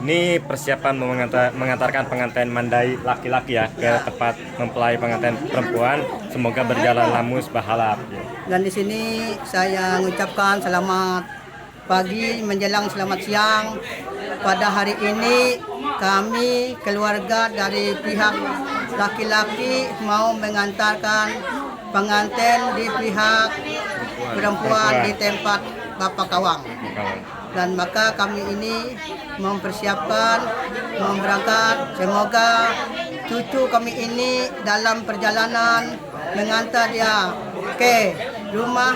Ini persiapan mengantarkan pengantin mandai laki-laki ya ke tempat mempelai pengantin perempuan. Semoga berjalan lamus bahalap. Dan di sini saya mengucapkan selamat pagi menjelang selamat siang. Pada hari ini kami keluarga dari pihak laki-laki mau mengantarkan pengantin di pihak perempuan di tempat Bapak Kawang. Dan maka kami ini mempersiapkan berangkat. Semoga cucu kami ini dalam perjalanan mengantar dia ke rumah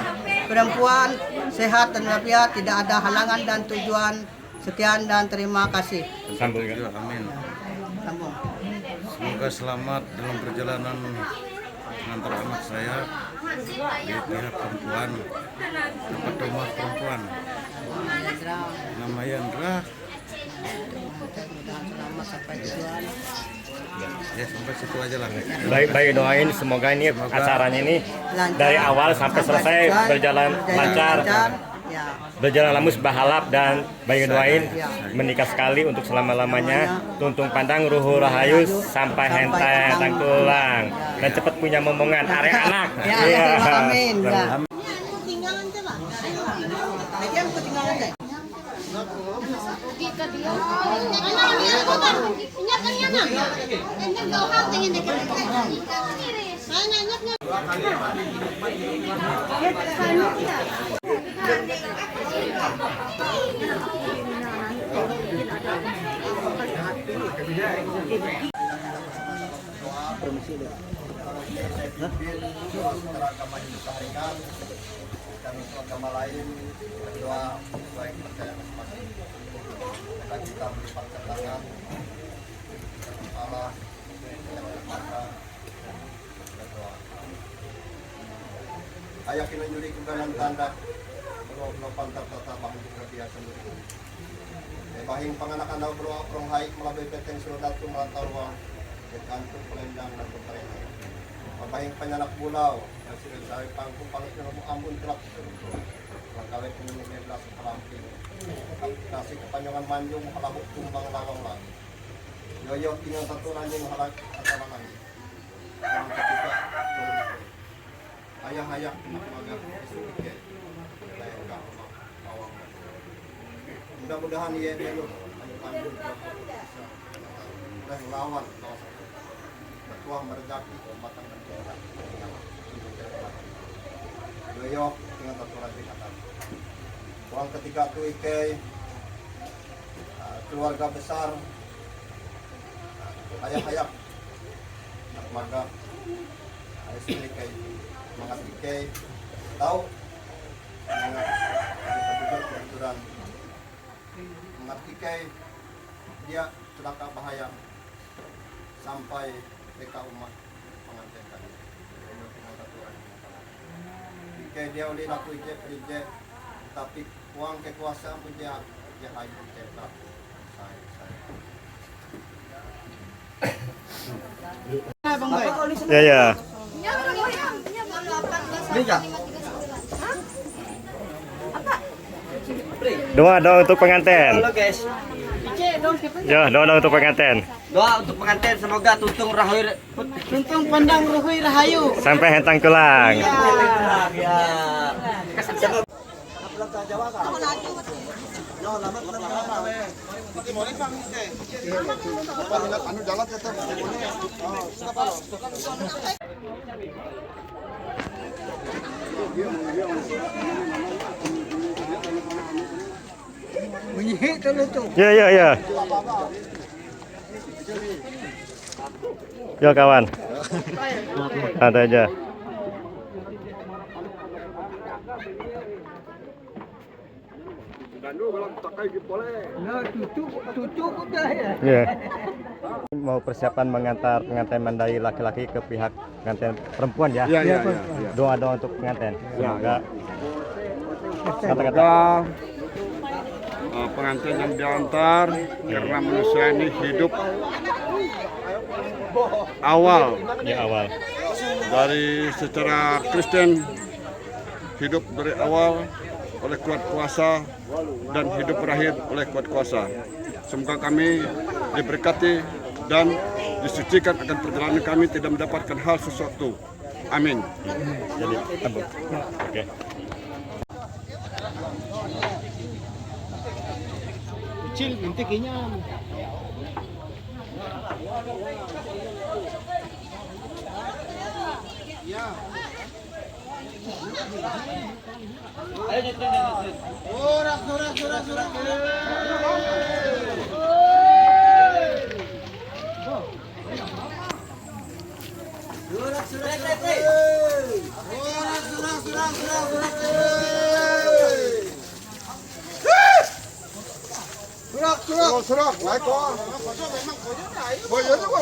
perempuan sehat dan walafiat, tidak ada halangan dan tujuan. Sekian dan terima kasih. Sambung. Amin. Sambung. Semoga selamat dalam perjalanan mengantar anak saya di pihak perempuan, tempat rumah perempuan. Nama Yandra. Selamat sampai tujuan. Ya sampai situ aja lah. Baik doain semoga ini acaranya ini Lancar. dari awal sampai selesai berjalan lancar. Ya. Berjalan lamus bahalap dan bayi doain menikah sekali untuk selama-lamanya, tuntung pandang ruhu rahayu sampai hentai tangkulang dan cepat punya momongan are anak. Ya, amin. Ya. Agama lain berdoa baik percaya masing-masing. Kita melipatkan tangan kepala mata berdoa. Ayah kinanjuri keganan tanda belum pantar tata bahang juga biasa dulu. Bahing panganakan daw berdoa prong haik melalui peteng surat tu merantau ruang kantung pelendang dan pemerintah. Bahing panyanak bulau hasil dari pangku pangit yang ampun telak kawin ini belas peramping kasih kepanjangan manjung halabuk tumbang lawang lagi yoyo tinggal satu ranjing halak atau lagi yang ketiga ayah maga sedikit layang awang mudah-mudahan ia melu panjung dan lawan bertuah merejaki matang dan jalan yoyo tinggal satu ranjing atas. Uang ketiga tu ikai keluarga besar ayah maga istri ikai mangat ikai tahu mangat kebetulan mangat ikai dia celaka bahaya sampai mereka umat pengantin tadi ikai dia oleh laku ikai tapi uang kekuasaan pun dia hayu cetak saya. Ya. Doa untuk pengantin. Halo guys. Ya, doa untuk pengantin. Doa untuk pengantin semoga tuntung pandang ruhui rahayu Sampai hentang tulang. Ya. Ya. Yo kawan. Santai aja. Gandu kalau tak kayak gitu boleh. Nah, cucu udah ya. Ya. Mau persiapan mengantar pengantin mandai laki-laki ke pihak pengantin perempuan ya. Iya. Doa-doa untuk pengantin. Semoga kata-kata Semoga pengantin yang diantar karena manusia ini hidup awal ya awal. dari secara Kristen, hidup dari awal oleh kuat kuasa dan hidup berakhir oleh kuat kuasa. Semoga kami diberkati dan disucikan akan perjalanan kami tidak mendapatkan hal sesuatu. Amin. Jadi tembuk. Oke. Kecil nanti kayaknya. Surak, naik kok. Boyo juga.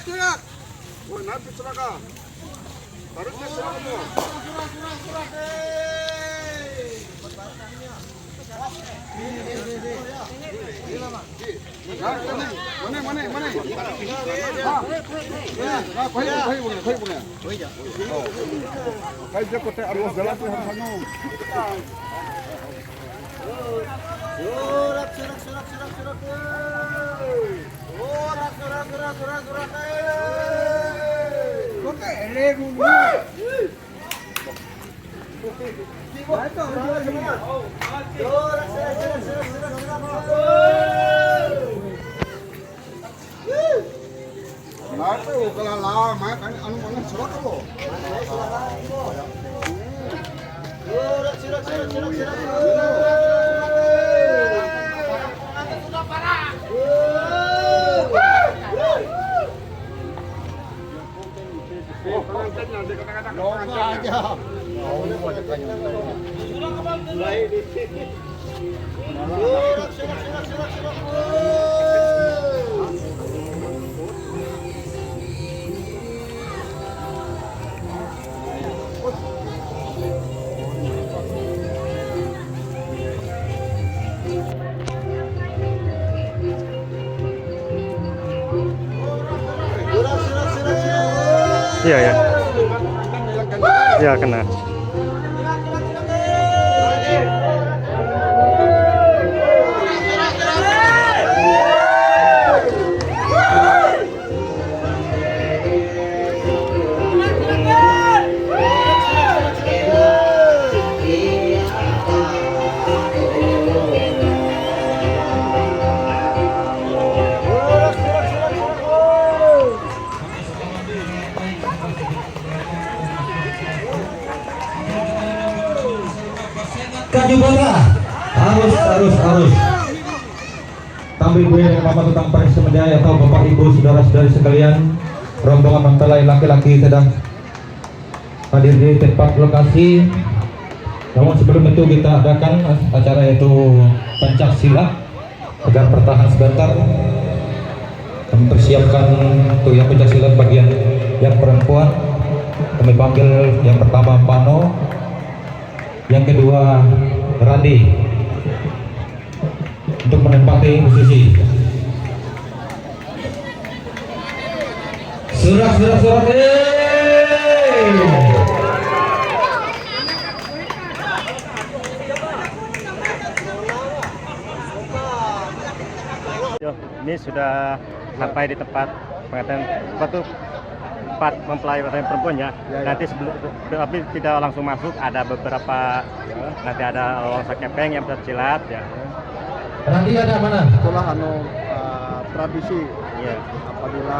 Surak. Woi, naik surak. Harusnya surak semua. Mana? Kaya dia kote arwah jalan tuh harus Kenapa kalau lama kan anu mana surat apa? Iya ya. Iya kena. Kajubara harus tampil gue dengan Bapak Tukang Paris Semedaya atau Bapak Ibu saudara-saudari sekalian, rombongan mempelai laki-laki sedang hadir di tempat lokasi. Namun sebelum itu kita adakan acara yaitu pencak silat agar bertahan sebentar. Kami persiapkan untuk yang pencak silat bagian yang perempuan. Kami panggil yang pertama Pano, yang kedua Randi untuk menempati posisi. Surat. Yo, ini sudah sampai di tempat pengantin tempat mempelai perempuan ya. Nanti sebelum tapi tidak langsung masuk, ada beberapa nanti ada lolong sakepeng yang bersilat ya. Randi ada mana? Itulah tradisi Iya. apabila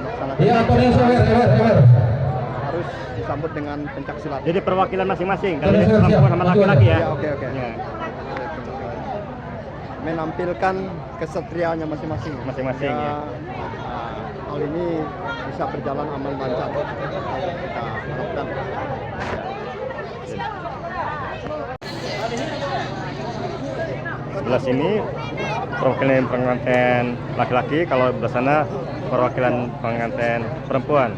melaksanakan Iya, Antonius Ewer. harus disambut dengan pencak silat. Jadi perwakilan masing-masing, kalau Siap, ini perempuan siap. sama laki-laki ya. Ya, oke. Ya, Menampilkan kesetriaannya masing-masing. Masing-masing, ya. Hal ini bisa berjalan aman lancar. Kita harapkan. Sebelah sini perwakilan pengantin laki-laki, kalau sebelah sana perwakilan pengantin perempuan.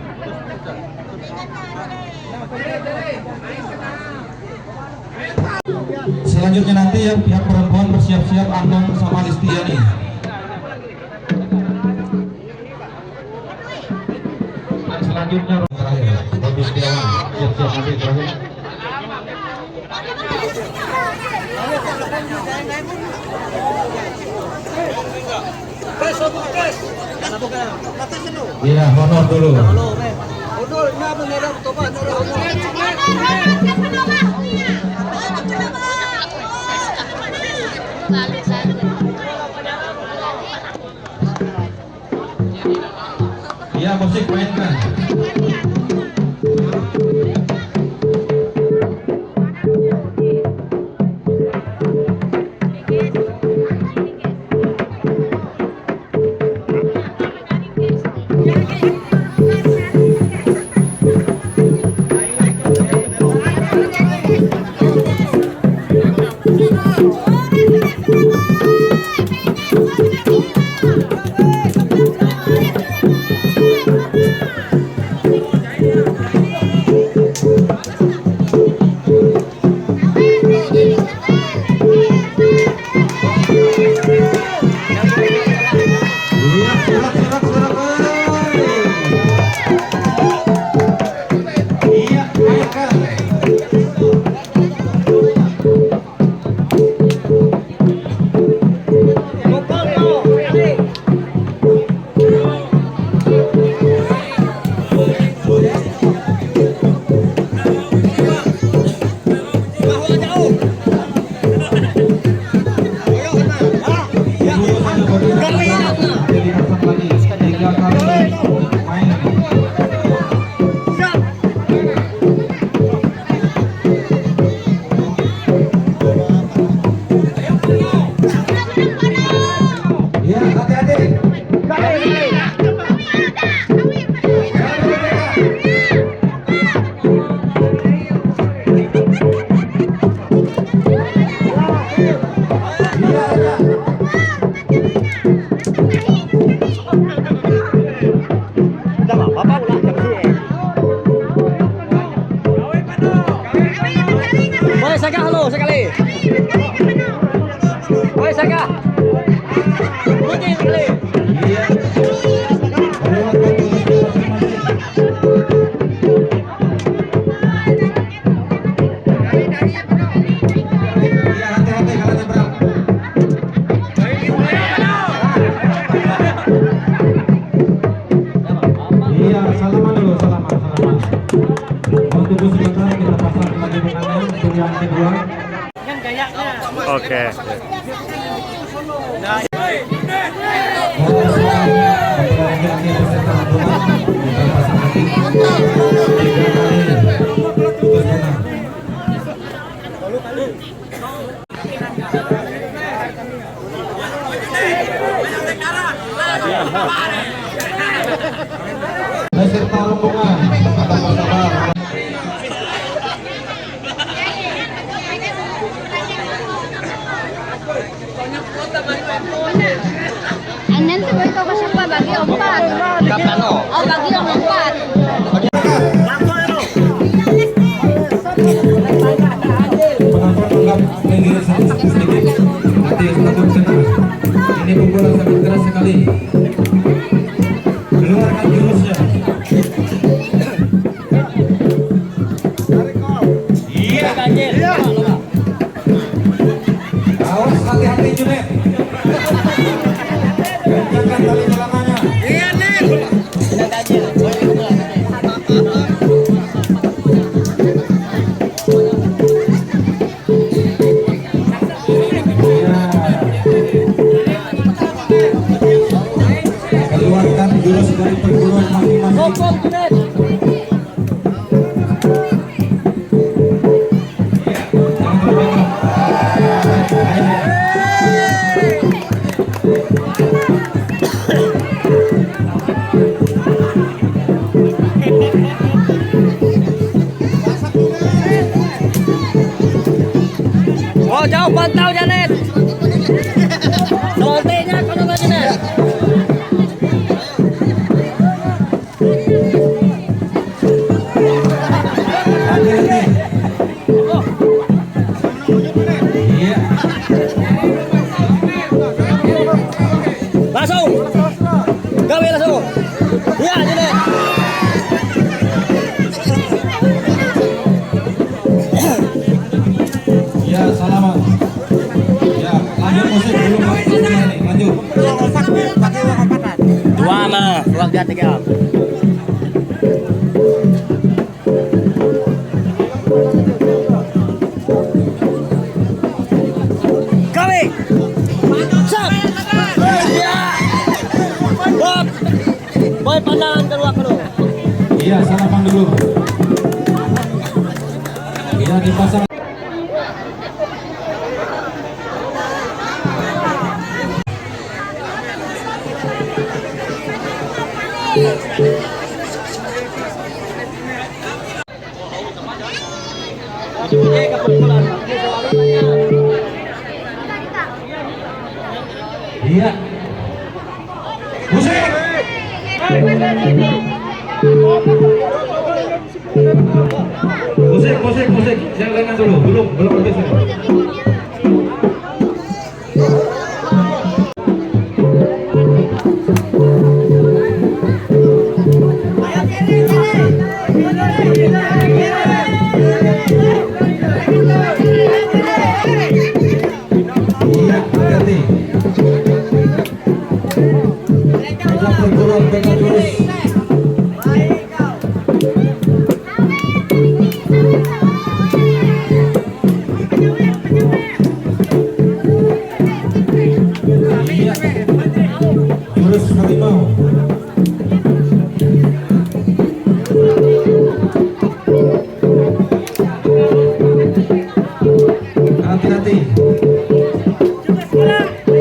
Selanjutnya nanti yang pihak perempuan bersiap-siap Anong sama Listiani. Dan selanjutnya terakhir Robi Setiawan siap-siap nanti terakhir. Iya, honor dulu. Iya, musik mainkan. Iya, sorak. Iya, mainkan. Jadi pasang lagi 3 kali main. Iya, hati-hati. Udah nggak apa-apa, ulang jam sini. Boleh Saga, halo sekali. Boleh Saga. Bunyi sekali. Iya. Melewatkan tugasnya masing-masing. Iya, hati-hati kalau nyebrang. Iya, salaman dulu, salaman. Mau tunggu sebentar, kita pasang lagi dengan untuk yang kedua. Oke. Laki-laki beserta rombongan kita pasang lagi 3 kali tugas menang. Beserta rombongan kata sabar. Nanti boy kau kasih apa bagi 4. Kapano. Oh bagi yang 4. Penonton anggap minggir sedikit. Nanti takut kena. Ini pukulan sangat keras sekali. Keluarkan jurusnya. Iya, ganjil. Awas, hati-hati Junet. Kencangkan tali celananya. Keluarkan jurus dari perguruan masing-masing. jauh pantau Janet. Selotenya kalau nggak Janet. Iya. Langsung. Gawe langsung. Iya Janet. Ya, salaman. Ya, lanjut musik dulu Pak. Lanjut. Dua mah, dua tiga. Gawe. Sap. Ya. Bob. Boy pandangan keluar dulu. Iya, sarapan dulu. Iya, dipasang. Iya. Musik. Musik. Yang lainnya dulu. Belum habis ini. Iya, hati-hati. Pegang perguruan, pegang jurus. Iya. Jurus harimau. Hati-hati. Hati-hati.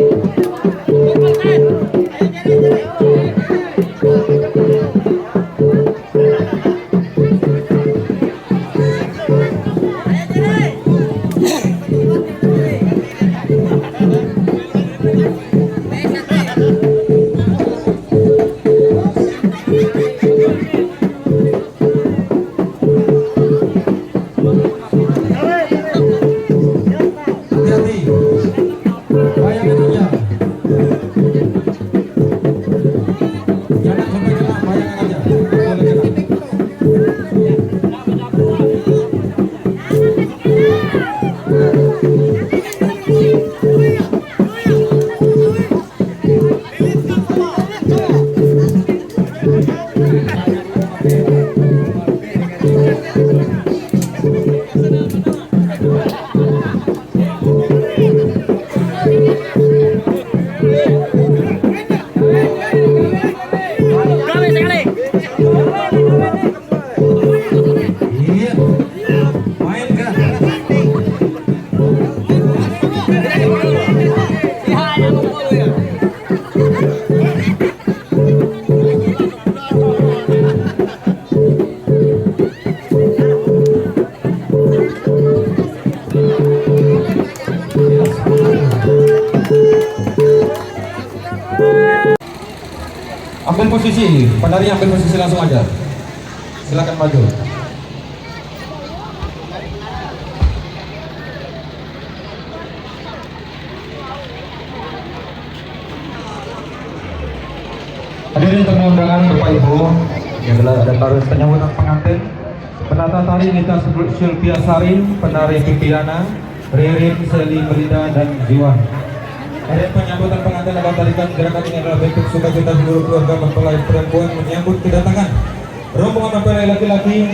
Bayangin aja. Jangan sampai kena, bayangin aja. Boleh kena. Gawe sekali. Iya. Main kan? Ambil posisi, penarinya ambil posisi langsung aja. Silakan maju. Hadirin tamu undangan Bapak Ibu, yang adalah ada taruh penyambutan pengantin, penata tari Nita Sylvia Sari, penari Viviana, Ririn, Seli, Melinda, dan Jiwan. Hari penyambutan pengantin akan tarikan gerakan ini adalah bentuk sukacita seluruh keluarga mempelai perempuan menyambut kedatangan rombongan mempelai laki-laki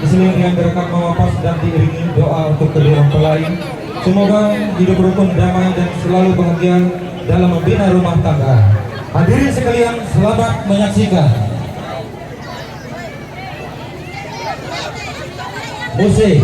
diselingi dengan gerakan memapas dan diiringi doa untuk kedua mempelai. Semoga hidup rukun, damai dan selalu bahagia dalam membina rumah tangga. Hadirin sekalian, selamat menyaksikan. Musik.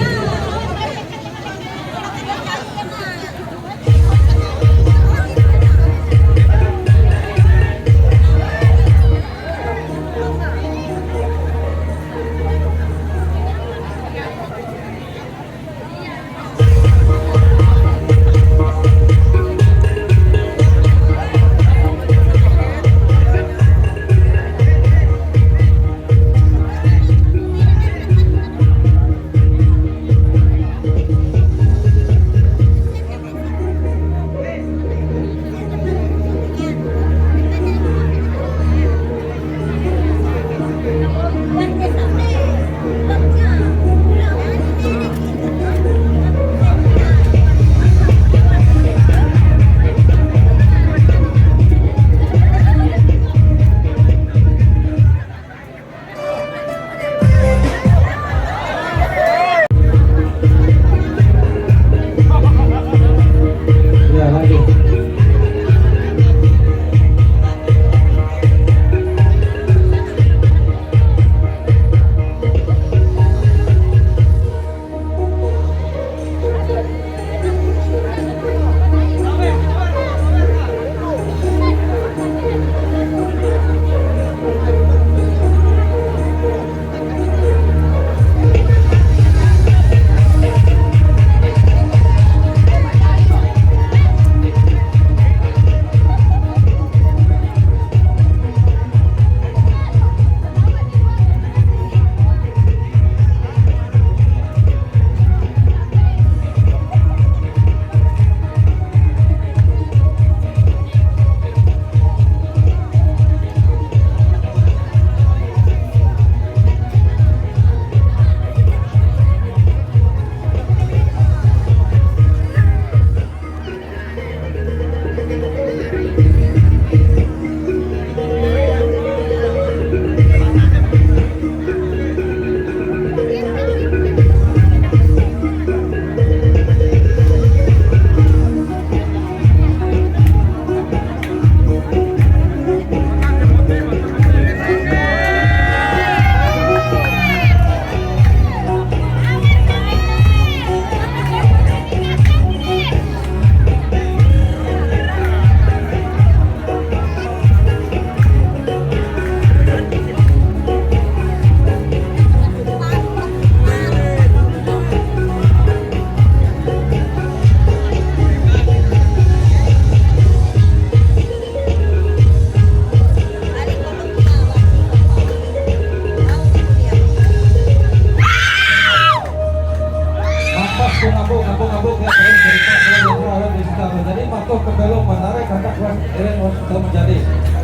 ngabung ya kalian cerita kalau ada di situ. Jadi masuk ke belok bandara kakak kelas kalian sudah menjadi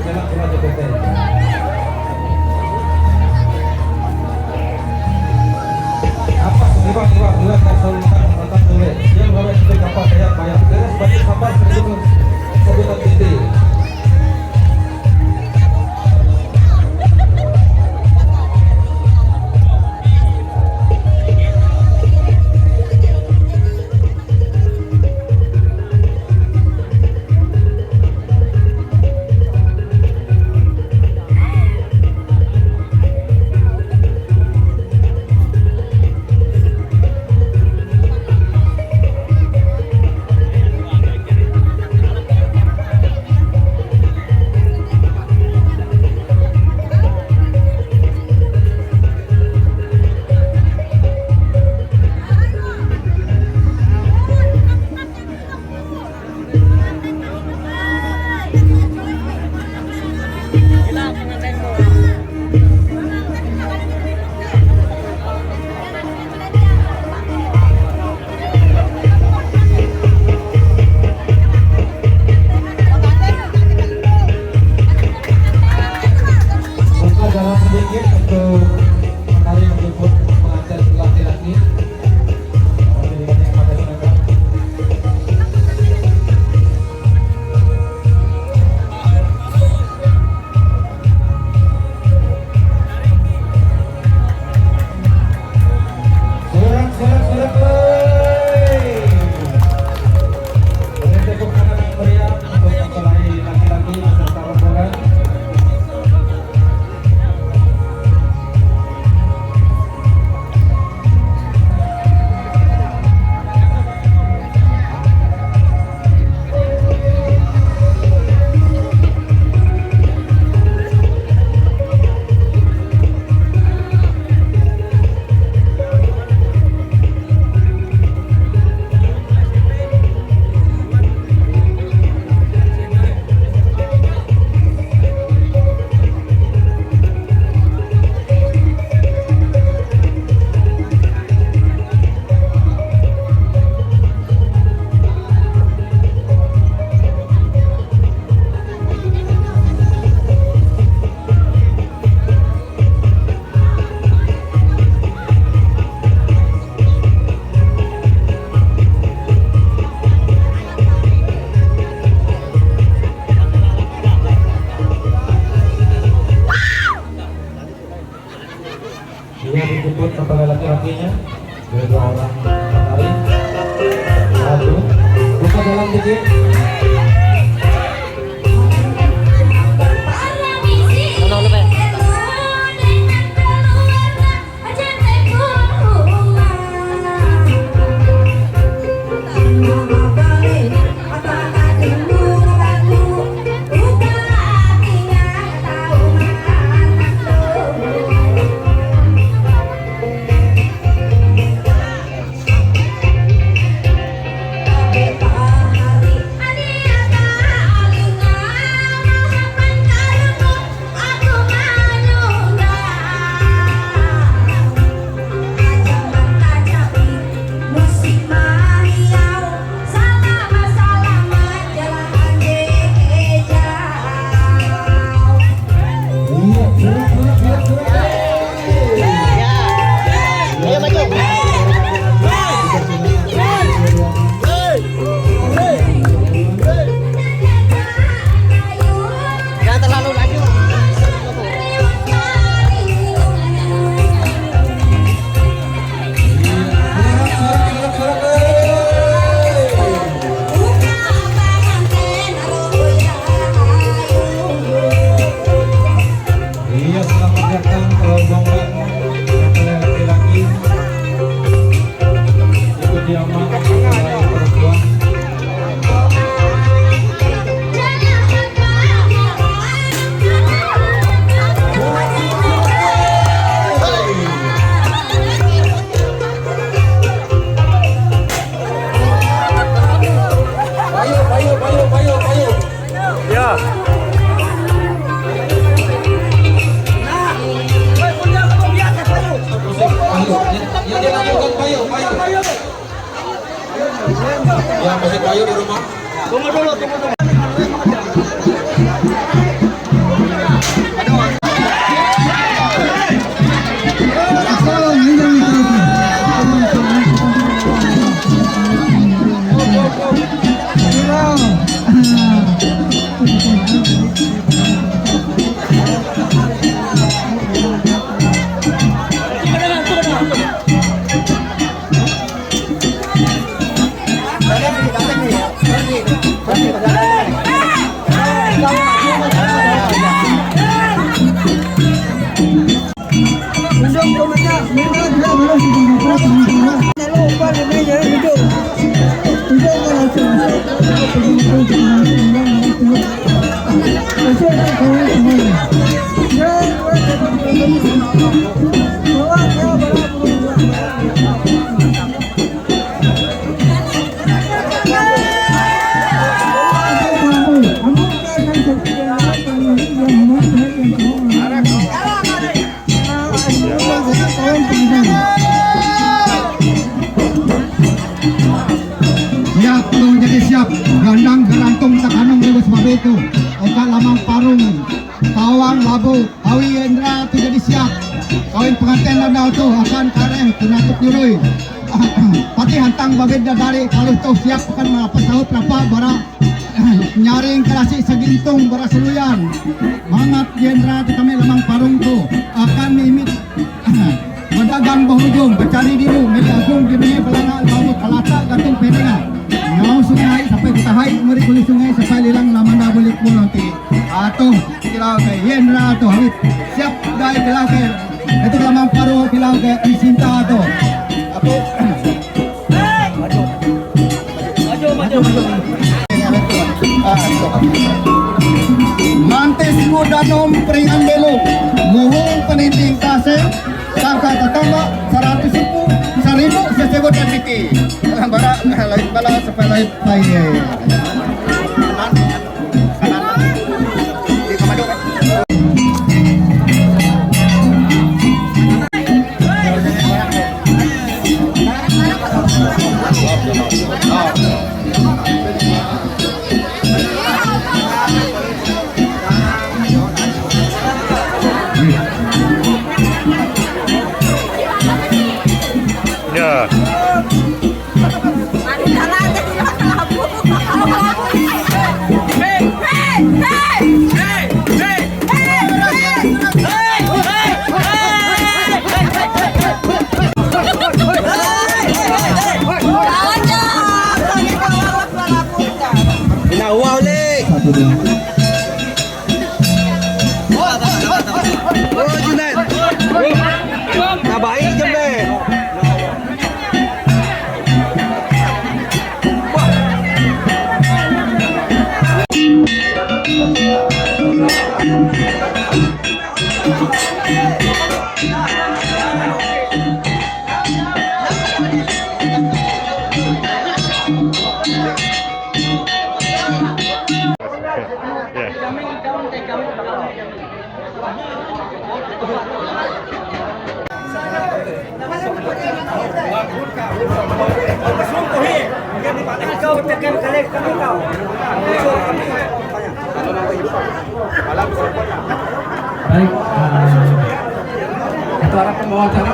jalan keluar JPT. Apa tiba kesulitan mata tulis yang harus itu kapal saya bayar beres bagi kapal seribu sebutan titik. Dia dijemput kepada laki-lakinya dari dua orang penari. Satu, buka jalan dikit. Yang masih kayu di rumah. Tunggu dulu. Siap, gandang gerantung takanung rebus babe itu. Oka lamang parung, tawang labu, awi Endra tu jadi siap. Kawin pengantin landau tu akan kareh tunatuk nyurui. Pati hantang babe dari kalau tu siap akan apa sahut apa bara nyaring kerasi segintung bara seluyan. Mangat Endra tu kami lamang parung tu akan mimit berdagang berhujung, bercari diru, meli agung gini belanga laut kalata gantung pendengar. Ngau sungai sampai kita hai meri kuli sungai sampai lilang lamanda balik pun nanti. Atuh kilau ke Yendra tu habis siap dai kilau ke itu lamang paru kilau ke Sinta tu. Aku maju. Mantis mudanom peringan belu muhung peninting kasih sangka tetangga 100 suku 1000 sesebut dan tiki bara lain bala sampai lain lain di komando kan Ya. Baik, itu arah pembawa acara.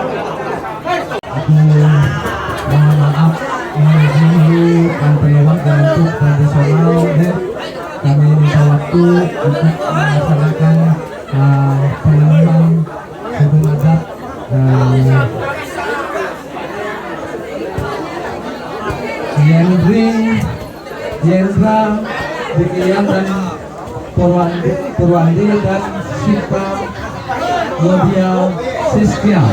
Mohon maaf mengganggu pelewat dan untuk tradisional. Kami minta waktu untuk melaksanakan penanaman hukum adat Yendra, Dikilian dan Purwandi dan Sita Yodia Siskia.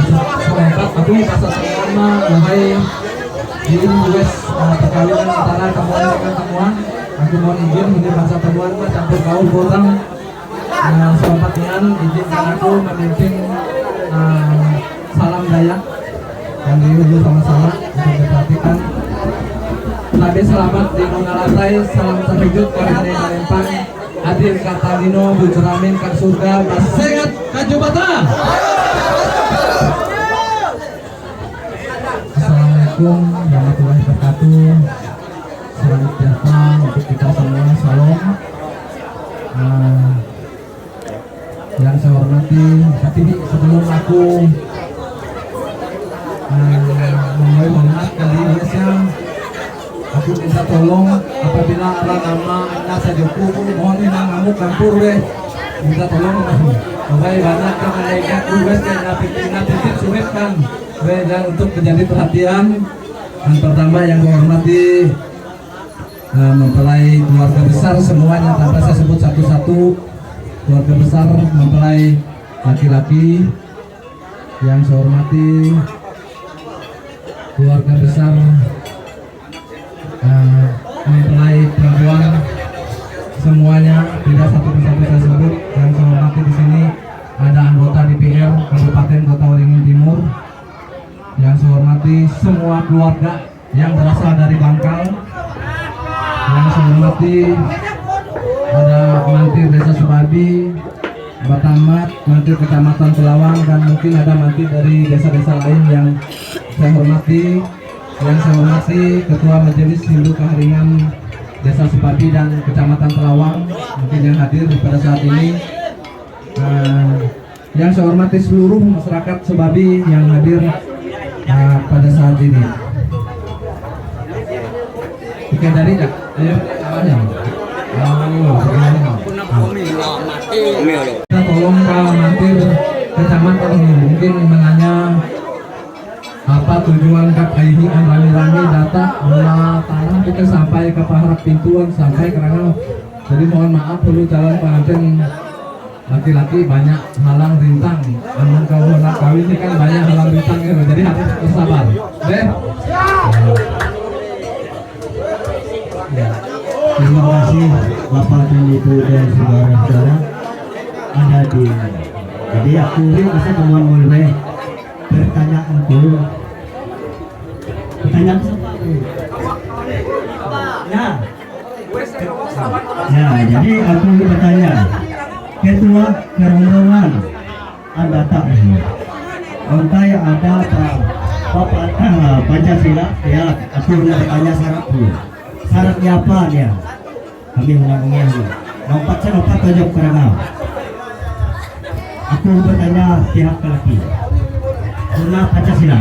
Selamat aku pasal pertama bahai di US perkawinan antara temuan dengan temuan. Aku mohon izin ini masa temuan campur gaul kurang. Selamatnya izinkan aku memimpin salam Dayak yang diuji sama-sama untuk diperhatikan. Nabi selamat di Nongalatai, salam terhujud dari Palembang. Hadir Kartadino, Bujuramin, Kak Surga, Basengat, Kajubata. yang saya hormati, tapi sebelum aku memulai mengingatkan di Indonesia, aku minta tolong apabila ada nama nasa Joko, mohon inang kamu kampur weh, minta tolong supaya banyak yang menaikat wes dan napitin sulit kan, weh, dan untuk menjadi perhatian. Yang pertama yang saya hormati mempelai keluarga besar semuanya tanpa saya sebut satu-satu, keluarga besar mempelai laki-laki yang saya hormati, keluarga besar mempelai perempuan semuanya, tidak satu persatu saya sebut. Yang saya hormati di sini ada anggota DPR Kabupaten Kota Waringin Timur. Yang saya hormati semua keluarga yang berasal dari Bangkal. Yang saya hormati ada Mantir Desa Subabi, Batamat, Mantir Kecamatan Pelawang, dan mungkin ada mantir dari desa-desa lain yang saya hormati. Yang saya hormati Ketua Majelis Hindu Keharingan Desa Subabi dan Kecamatan Pelawang, mungkin yang hadir pada saat ini. Yang saya hormati seluruh masyarakat Subabi yang hadir pada saat ini. Oke, dari ya, ayo awalnya. Kita tolong Pak Mantir Kecamatan ini mungkin menanya apa tujuan Kak ini rame-rame data bola tanah kita sampai ke paharap pintuan sampai karena jadi mohon maaf perlu jalan pengantin laki-laki banyak halang rintang, namun kalau nak kawin ini kan banyak halang rintang ya, jadi harus bersabar. Deh. Ya. Terima kasih Bapak dan Ibu dan saudara-saudara ada di. Jadi aku bisa temuan mulai pertanyaan dulu. Pertanyaan siapa? Ya, jadi aku bertanya. Ketua Kerombongan Anda tak Ontai ada Bapak Pancasila ya, aku bertanya syaratnya apa dia? Kami menanggung lompat tunjuk karena aku bertanya pihak lelaki guna Pancasila.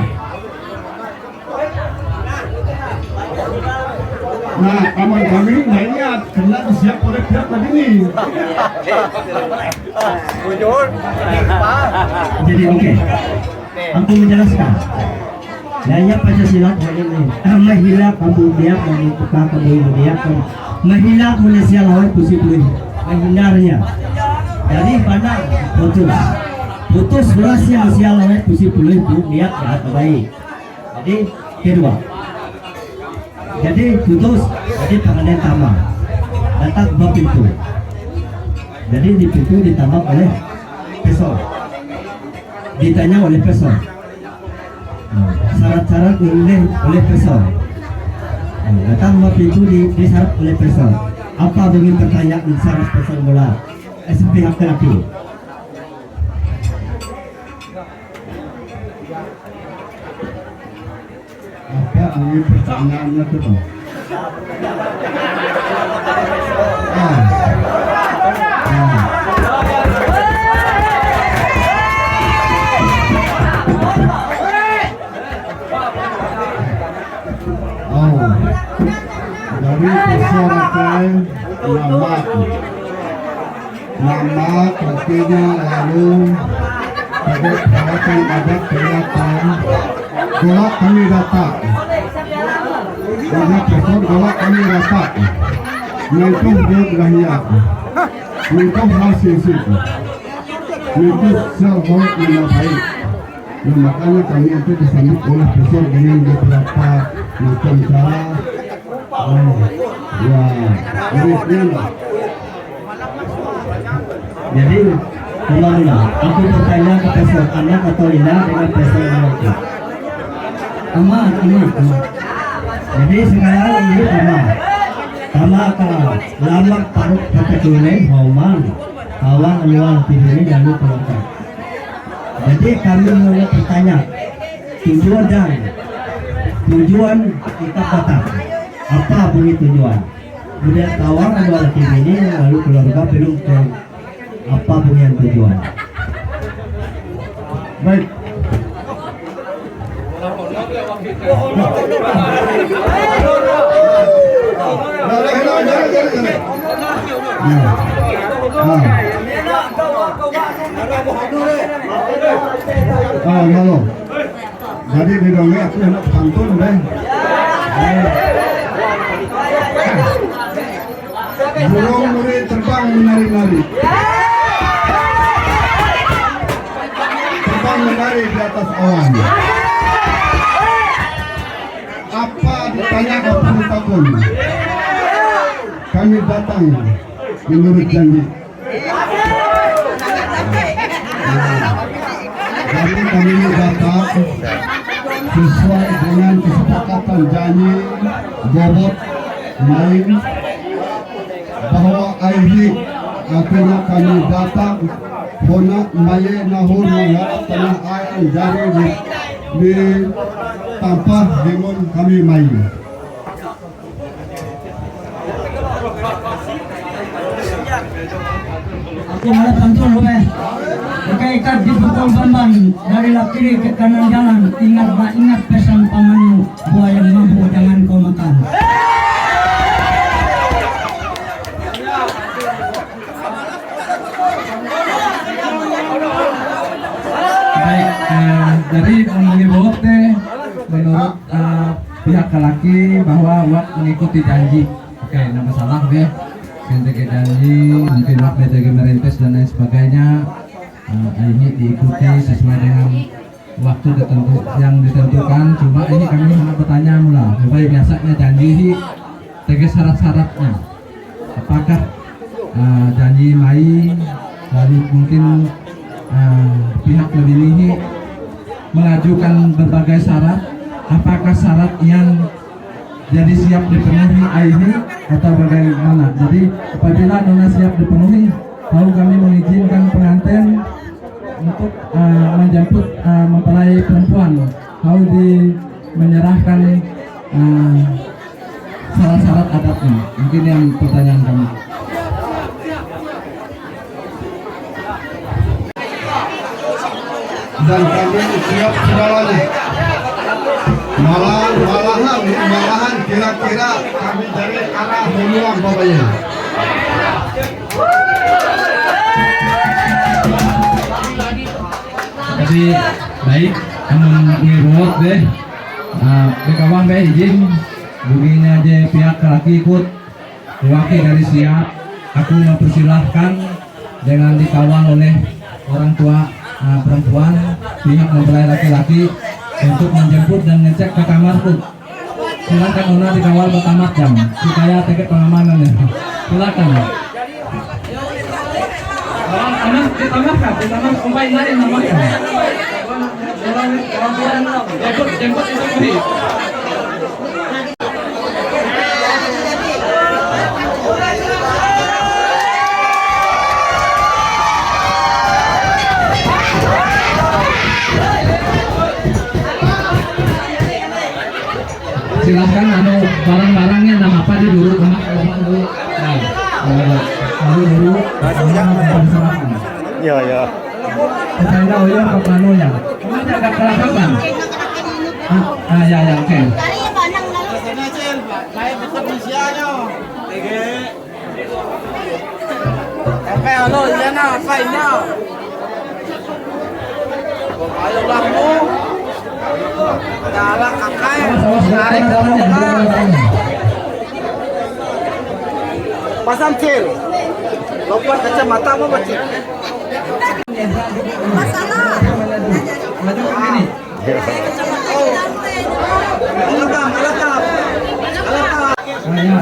Nah, aman kami ingat kena disiap oleh pihak tadi ini. Jadi oke, aku menjelaskan. Nanya Pancasila ini, mahila kamu dia membuka kamu dia, mahila Malaysia lawan pusing mahinarnya. Jadi pada putus berhasil Malaysia lawan pusing lihat ya terbaik. Jadi kedua. Jadi putus, jadi pengantin tambah datang dua pintu. Jadi di pintu ditambah oleh pesor, ditanya oleh pesor, syarat-syarat oleh pesor. Datang dua pintu di syarat oleh pesor. Apa begini pertanyaan syarat pesor mula? Pihak lelaki. Ini pertanyaannya tuh. Dari persyaratan nama artinya lalu pada peralatan adat kelihatan golak kami datang. Karena pesor golak kami rasa menentuh dia berahiyak menentuh hasil situ menentuh sel-golak yang baik. Dan makanya kami itu disambut oleh pesor dengan beberapa macam cara ya ini. Jadi kemana aku bertanya ke pesor anak atau tidak dengan pesor lelaki aman ini. Jadi sekarang ini sama lama parut kata tunai homan awang luang pilih lalu pelengkap. Jadi kami mulai bertanya tujuan kita datang apa bunyi tujuan. Kemudian awang luang ini lalu keluarga belum apa punya tujuan. Baik. Halo. Jadi di dongeng aku enak pantun deh. Burung murid terbang menari-nari. Terbang menari di atas awan. Apa ditanya apa ditakun? Kami datang menurut janji. Jadi kami datang sesuai dengan kesepakatan janji bobot main bahwa akhirnya akhirnya kami datang honak maye nahur mengharap tanah air jari di tampah dengan kami main. Aku malah pantun boleh. Ikat di pukul bamban dari kiri ke kanan jalan. Ingat pesan pamanmu, buah yang mampu jangan kau makan. Baik, dari mengimbau teh menurut pihak laki bahwa Wak mengikuti janji. Oke, nggak masalah deh. Mengikuti janji, mungkin Wak BTG merintis dan lain sebagainya. Ini diikuti sesuai dengan waktu yang ditentukan. Cuma ini kami mau bertanya mula, supaya biasanya janji tegas syarat-syaratnya. Apakah janji main lalu mungkin pihak lebih ini mengajukan berbagai syarat, apakah syarat yang jadi siap dipenuhi ini atau bagaimana? Jadi apabila nona siap dipenuhi, lalu kami mengizinkan pengantin untuk menjemput mempelai perempuan, lalu menyerahkan syarat-syarat adatnya. Mungkin yang pertanyaan kami. Dan kami siap segalanya. Malahan kira-kira kami dari arah Buluang bapaknya. Jadi baik, mengiruat deh. Kawan deh izin, begini aja pihak laki ikut wakil dari siap. Aku mempersilahkan dengan dikawal oleh orang tua perempuan, pihak mempelai laki-laki untuk menjemput dan ngecek ke kamarku. Silakan Nona dikawal ke kamar jam supaya tiket pengamanan ya. Silakan. Di kamar umpai nari namanya. Jemput itu sendiri. Silahkan barang-barangnya nama apa di dulu rumah dulu. Lalu dulu sarapan. Ya. Saya oyong ke planonya. Kamu ada kelakapan? Ya, oke. Oke, halo, iya na, fine na. Ayo laku. Dalam kakak. Naik dalam. Pasang cil. Lompat kacamata apa bacil? Masalah. Maju ke sini. Alatap. Ya.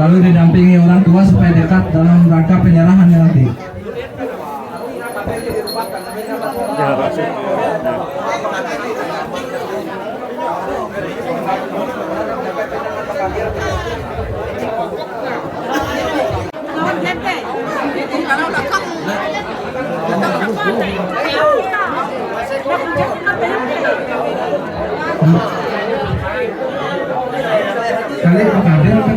Lalu didampingi orang tua supaya dekat dalam rangka penyerahan nanti. Ya, Pak. Kali pekadir kan?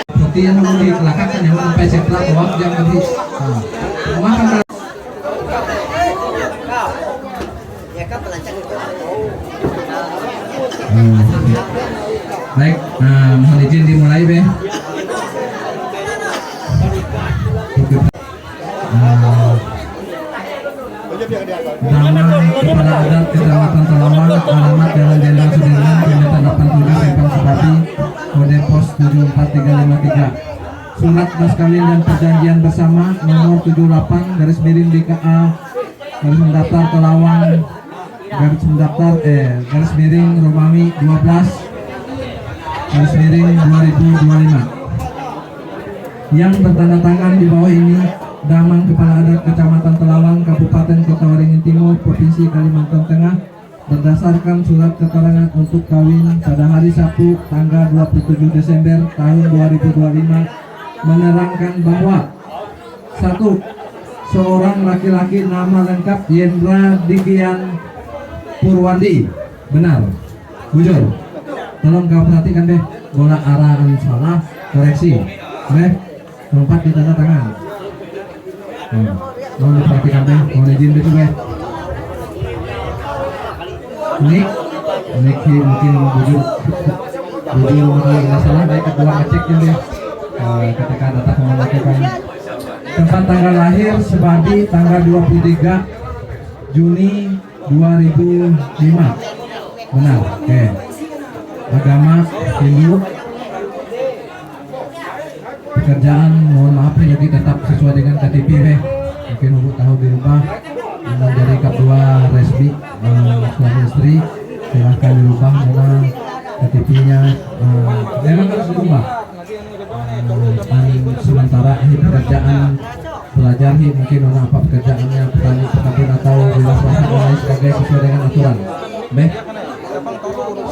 Seperti yang mau dikelakakan yang sampai setelah uang yang habis. Makan baik, mohon izin dimulai be. Nama Kepala Adat Kecamatan Telawang, alamat Jalan Jenderal Sudirman, kilometer 87 Simpang Sepapi, kode pos 74353. Surat mas kawin dan perjanjian bersama nomor 78 garis miring DKA garis mendaftar Telawang garis mendaftar garis miring Romawi 12 garis miring 2025 yang bertanda tangan di bawah ini Damang Kepala Adat Kecamatan Telawang, Kabupaten Kota Waringin Timur, Provinsi Kalimantan Tengah, berdasarkan surat keterangan untuk kawin pada hari Sabtu tanggal 27 Desember tahun 2025 menerangkan bahwa 1. Seorang laki-laki nama lengkap Yendra Dikian Purwandi. Benar? Bujur? Tolong kau perhatikan deh, bola arahan salah, koreksi. Tempat di tanda tangan. Mohon diperhatikan deh, mohon izin deh coba. Ini mungkin bujur mungkin nggak salah, baik kedua ngecek deh ketika data melakukan tempat tanggal lahir Sebadi tanggal 23 Juni 2005. Benar? Oke. Agama Hindu. Pekerjaan mohon maaf ya, jadi tetap sesuai dengan KTP mungkin untuk tahu dirubah dan dari kedua resmi suami istri silahkan dirubah karena KTP-nya memang harus dirubah. Sementara ini pekerjaan belajar mungkin apa pekerjaannya, petani, perkebunan atau wilayah swasta dan lain sebagainya sesuai dengan aturan. Baik.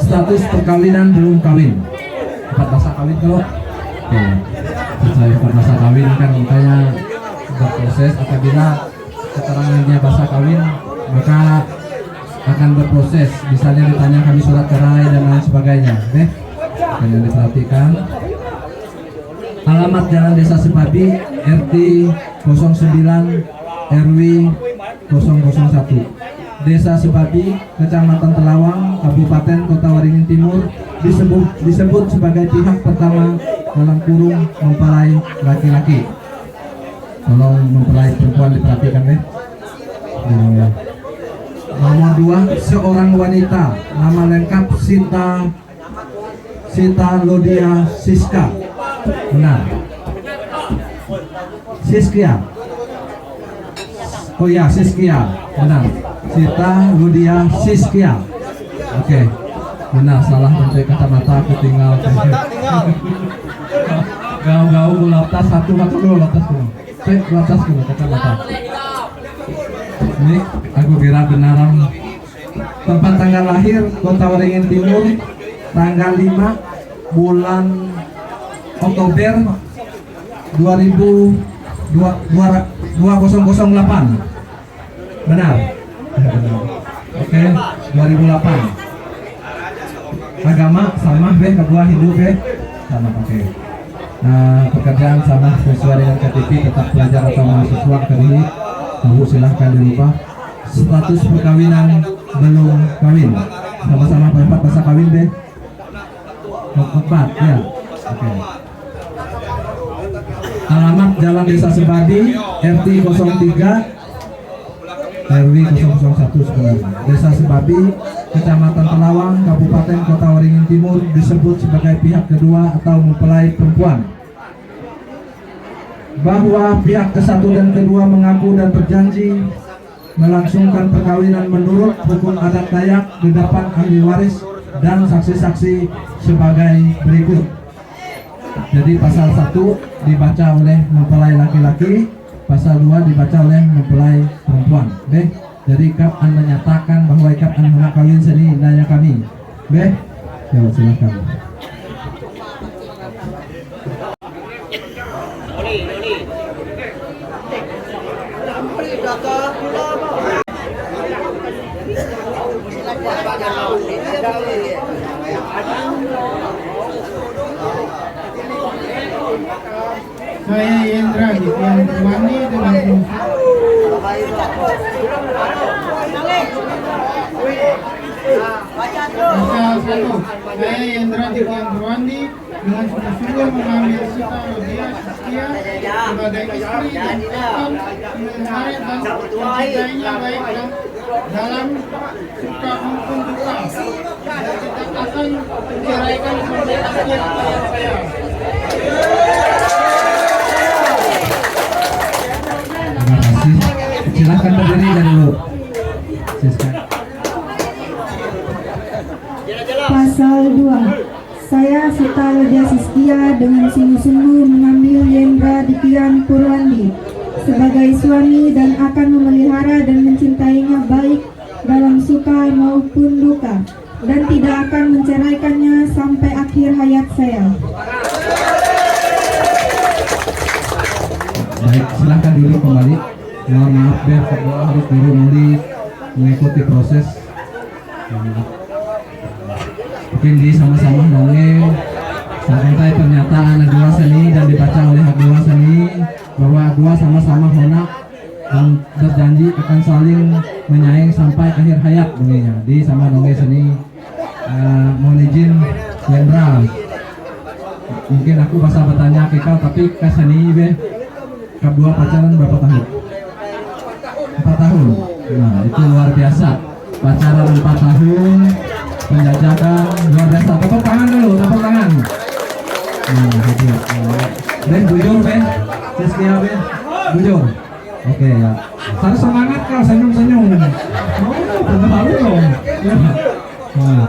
Status perkawinan belum kawin. Dapat masa kawin kalau saya masa kawin kan makanya berproses. Apabila keterangannya masa kawin maka akan berproses, misalnya ditanya kami surat cerai dan lain sebagainya. Yang diperhatikan alamat Jalan Desa Sepabi RT 09 RW 001 Desa Sepabi, Kecamatan Telawang, Kabupaten Kota Waringin Timur, disebut sebagai pihak pertama dalam kurung mempelai laki-laki. Tolong mempelai perempuan diperhatikan deh. Nomor 2, seorang wanita nama lengkap Sita Lodia Siska. Benar. Siskia. Oh ya, Siskia. Benar. Sita Lodia Siskia. Oke. Benar, salah sampai kacamata aku tinggal. Gau-gau laptas satu mata dulu, laptas dulu. Laptas dulu kacamata. Ini aku kira benaran. Tempat tanggal lahir Kota Waringin Timur tanggal 5 bulan Oktober 2008. Benar. Oke, 2008. Agama sama kedua Hindu sama. Oke. Pekerjaan sama sesuai dengan KTP, tetap pelajar atau mahasiswa kerja. Silahkan dirubah. Status perkawinan belum kawin. Sama-sama berempat masa kawin deh. 4 ya. Oke. Alamat Jalan Desa Sebadi RT 03 RW 001 sebenarnya. Desa Sebabi, Kecamatan Telawang, Kabupaten Kota Waringin Timur disebut sebagai pihak kedua atau mempelai perempuan. Bahwa pihak ke-1 dan kedua mengaku dan berjanji melangsungkan perkawinan menurut hukum adat Dayak di depan ahli waris dan saksi-saksi sebagai berikut. Jadi pasal 1 dibaca oleh mempelai laki-laki, pasal 2 dibaca oleh mempelai perempuan. B. Jadi ikatan menyatakan bahwa ikatan hak kawin seni daya kami. B. Ya, silakan. Saya Yendra Dikian Purwandi dengan Pasal 1. Saya Yendra Dikian Purwandi dengan sungguh-sungguh mengambil Sita Rodia Saskia sebagai istri dan akan memelihara dan mencintainya baik dalam suka maupun duka, dan tidak akan menceraikan sampai akhir hayat saya. Terima kasih. Silakan berdiri dan dulu. Siska. Pasal 2. Saya Sita Rodia Saskia dengan sungguh-sungguh mengambil Yendra Dikian Purwandi sebagai suami dan akan memelihara dan mencintainya baik dalam suka maupun duka, dan tidak akan menceraikannya sampai akhir hayat saya. Baik, silakan dulu kembali. Mohon maaf Ber, kedua harus dulu mengikuti proses. Mungkin di sama-sama dongeng sampai pernyataan dua seni dan dibaca oleh dua seni bahwa dua sama-sama honak dan berjanji akan saling menyaing sampai akhir hayat dongengnya. Di sama dongeng seni mohon izin Yendra. Mungkin aku bisa bertanya ke kau, tapi ke seni be kedua pacaran berapa tahun? 4 tahun. Nah, itu luar biasa. Pacaran 4 tahun, penjajakan luar biasa. Tepuk tangan dulu, tepuk tangan. Ben, bujur Ben, Saskia Ben, bujur. Oke ya. Harus semangat kau, senyum-senyum. Tentu baru dong. Nah.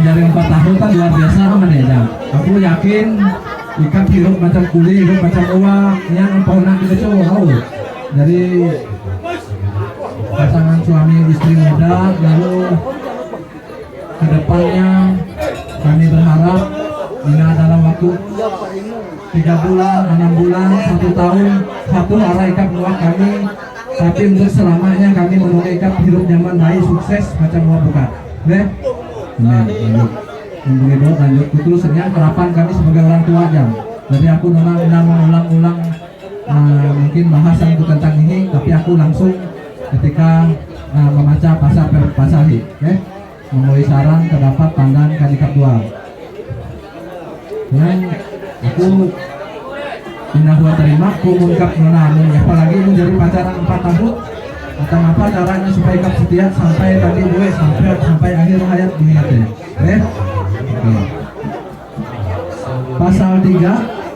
Dari 4 tahun kan luar biasa kan ya. Aku yakin ikan hidup macam kulit, hidup macam uang yang empau nak kita tahu. Dari pasangan suami istri muda, lalu kedepannya kami berharap ini dalam waktu 3 bulan, 6 bulan, 1 tahun, satu arah ikat muak kami, tapi untuk selamanya kami menunggu ikat hidup nyaman baik sukses macam muak buka. Oke? Lanjut. Lanjut terusnya harapan kami sebagai orang tua aja. Jadi aku mengulang-ulang mungkin bahasan itu tentang ini, tapi aku langsung ketika membaca pasal ini, oke? Memberi saran terdapat pandangan kandidat dua. Dan aku indah buat terima, aku mengungkap namun apalagi menjadi pacaran 4 tahun. Atau apa caranya supaya ikat setia sampai tadi gue sampai akhir hayat dunia ya. Oke. Pasal 3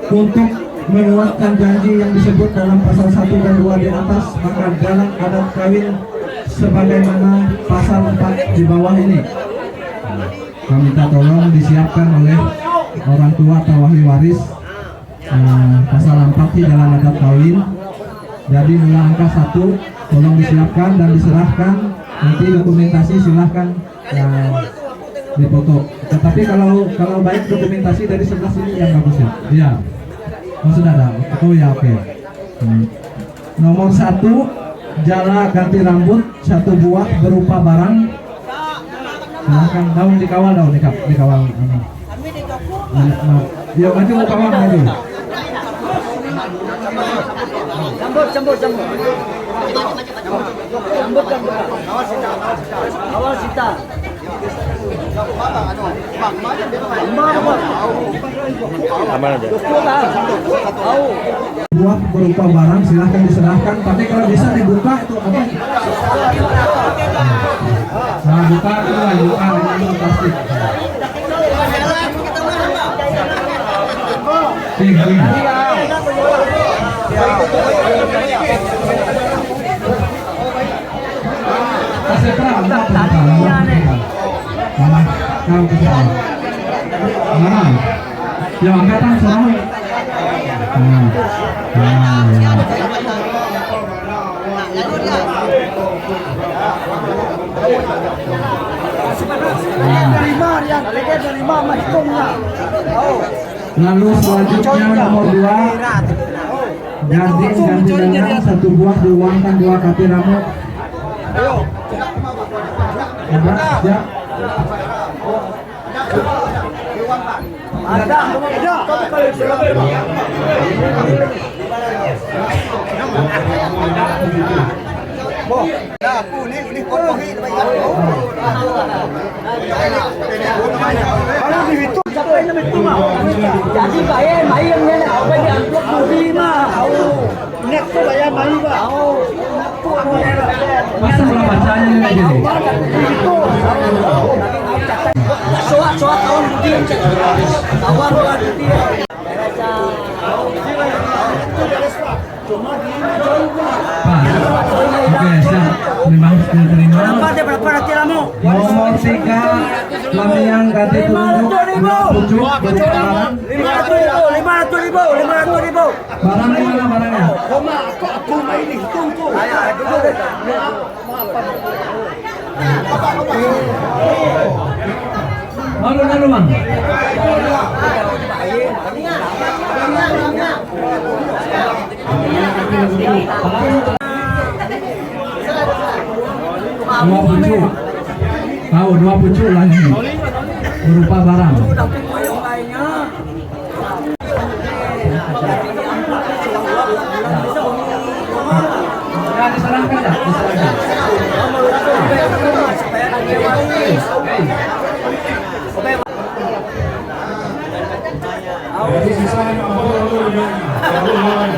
untuk menguatkan janji yang disebut dalam pasal 1 dan 2 di atas, maka dalam adat kawin sebagaimana pasal 4 di bawah ini kami minta tolong disiapkan oleh orang tua atau ahli waris. Pasal 4 di dalam adat kawin. Jadi mula angka 1 tolong disiapkan dan diserahkan, nanti dokumentasi silahkan dipoto. Tetapi kalau baik dokumentasi dari sebelah sini yang bagus ya. Iya. Oh sudah ada. Oh ya oke. Nomor 1 jala ganti rambut 1 buah berupa barang. Silahkan daun dikawal dikawal. Ya maju kawal maju. Campur. Awal Sita. Aman aja. Buah berupa barang silahkan diserahkan, tapi kalau bisa dibuka itu apa? Nah, buka itu lah, buka ini plastik. Kasih terang, kau kesal. Mana? Yang angkatan serang. Lalu selanjutnya nomor 2, gading ganti dengan 1 buah diuangkan 2 kaki rambut. Siap. Jadi bayar mai yang ni nak apa dia amplop budi mah. Nak tu bayar mai bah. Masa belum bacanya ni lagi ni. Soak tahun budi cek. Tawar buat budi. Oke, siap. Memang sudah terima. Berapa nanti kamu? Nomor 3, Lamiang ganti tunjuk 2 pucuk berupa barang. 500,000. Barang di mana barangnya? Aku main ni tunggu. Lalu Bang. Dua pucuk. Tahu 2 pucuk lagi berupa barang. Ya, diserahkan ya, diserahkan.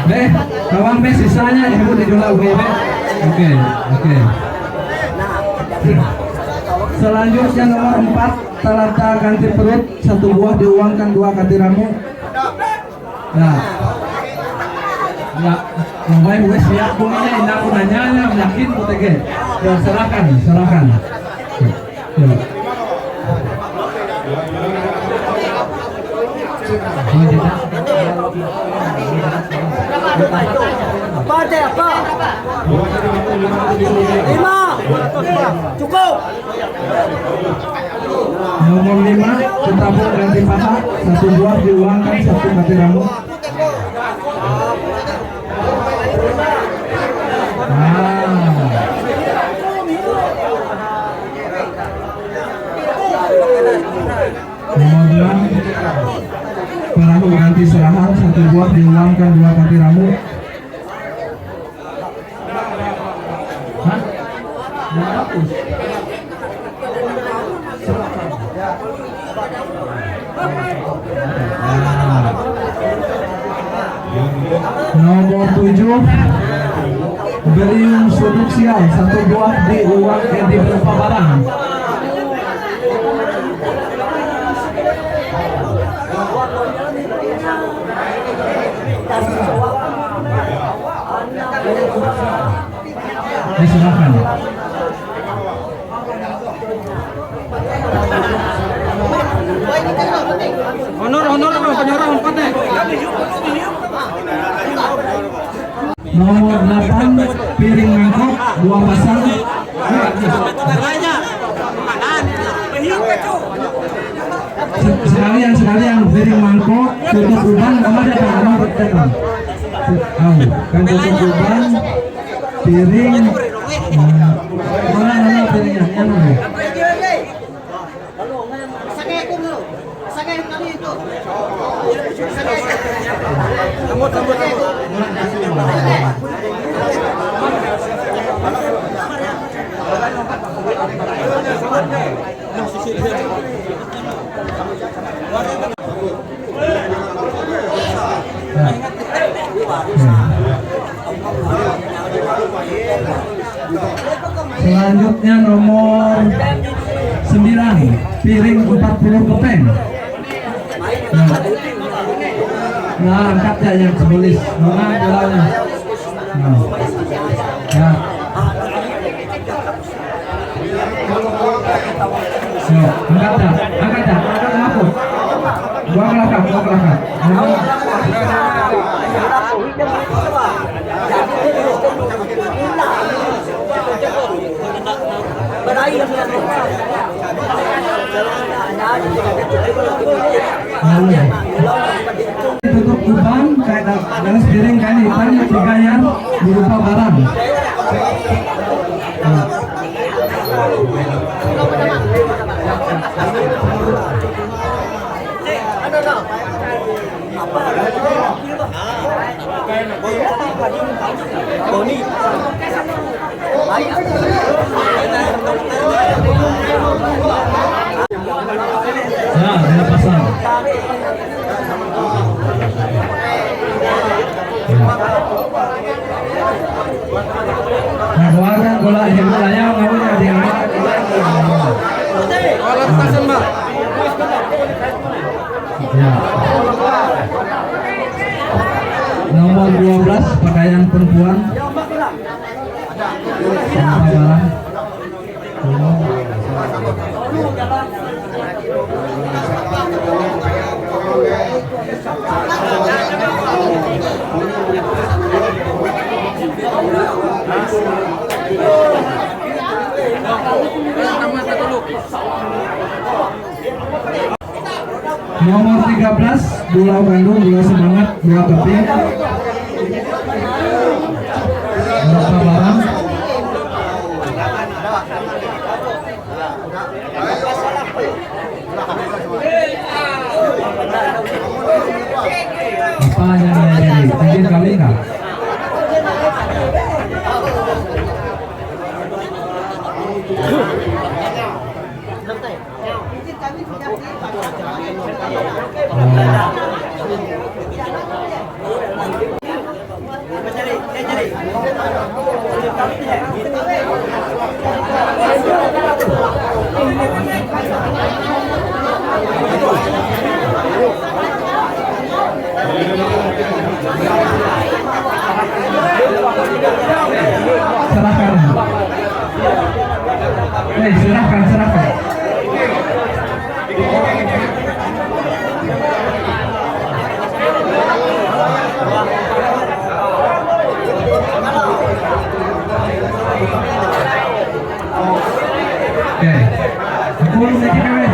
Beh, kawan beh sisanya ibu dijual oke. Oke. Selanjutnya nomor 4, telata ganti perut 1 buah diuangkan 2 kaki rambut. Ya, nomai gue siap bunyinya ini aku nanya yakin kutege. Ya serahkan. Ya. Apa? 5. Cukup. Nomor 5, ketabung ganti paha 1 buah diuangkan 1 kaki rambut. Nomor 6, perahu ganti serahan 1 buah diuangkan 2 kaki rambut. Hah? 200. Nomor 7, berium sudut sial 1 buah diuangkan di berupa barang. Silakan. Honor penyerah empatnya. Nomor 8, piring mangkok 2 pasang. Sekalian piring mangkok tutup uban sama datang. Kan tutup uban piring. Mana piringnya? Yang mana? Selanjutnya nomor 9, piring 40 kepeng. Nah, angkat ya yang sebelis. Nah, jalannya. Nah. Ya. So, angkat dah, angkat aku. Buang belakang. Tutup kubang kayak garis piring kan hitam digayar berupa barang. Nah, dia pasang. Nah, keluarkan bola yang bolanya kamu yang ya. Nomor 12 pakaian perempuan. Sampah barang. Nomor 13 Pulau Bandung, Pulau Semangat, Pulau Keping. Berapa barang? Apa yang jadi? Mungkin kali enggak? Serahkan. Serahkan. Oke. Aku sedikit kami.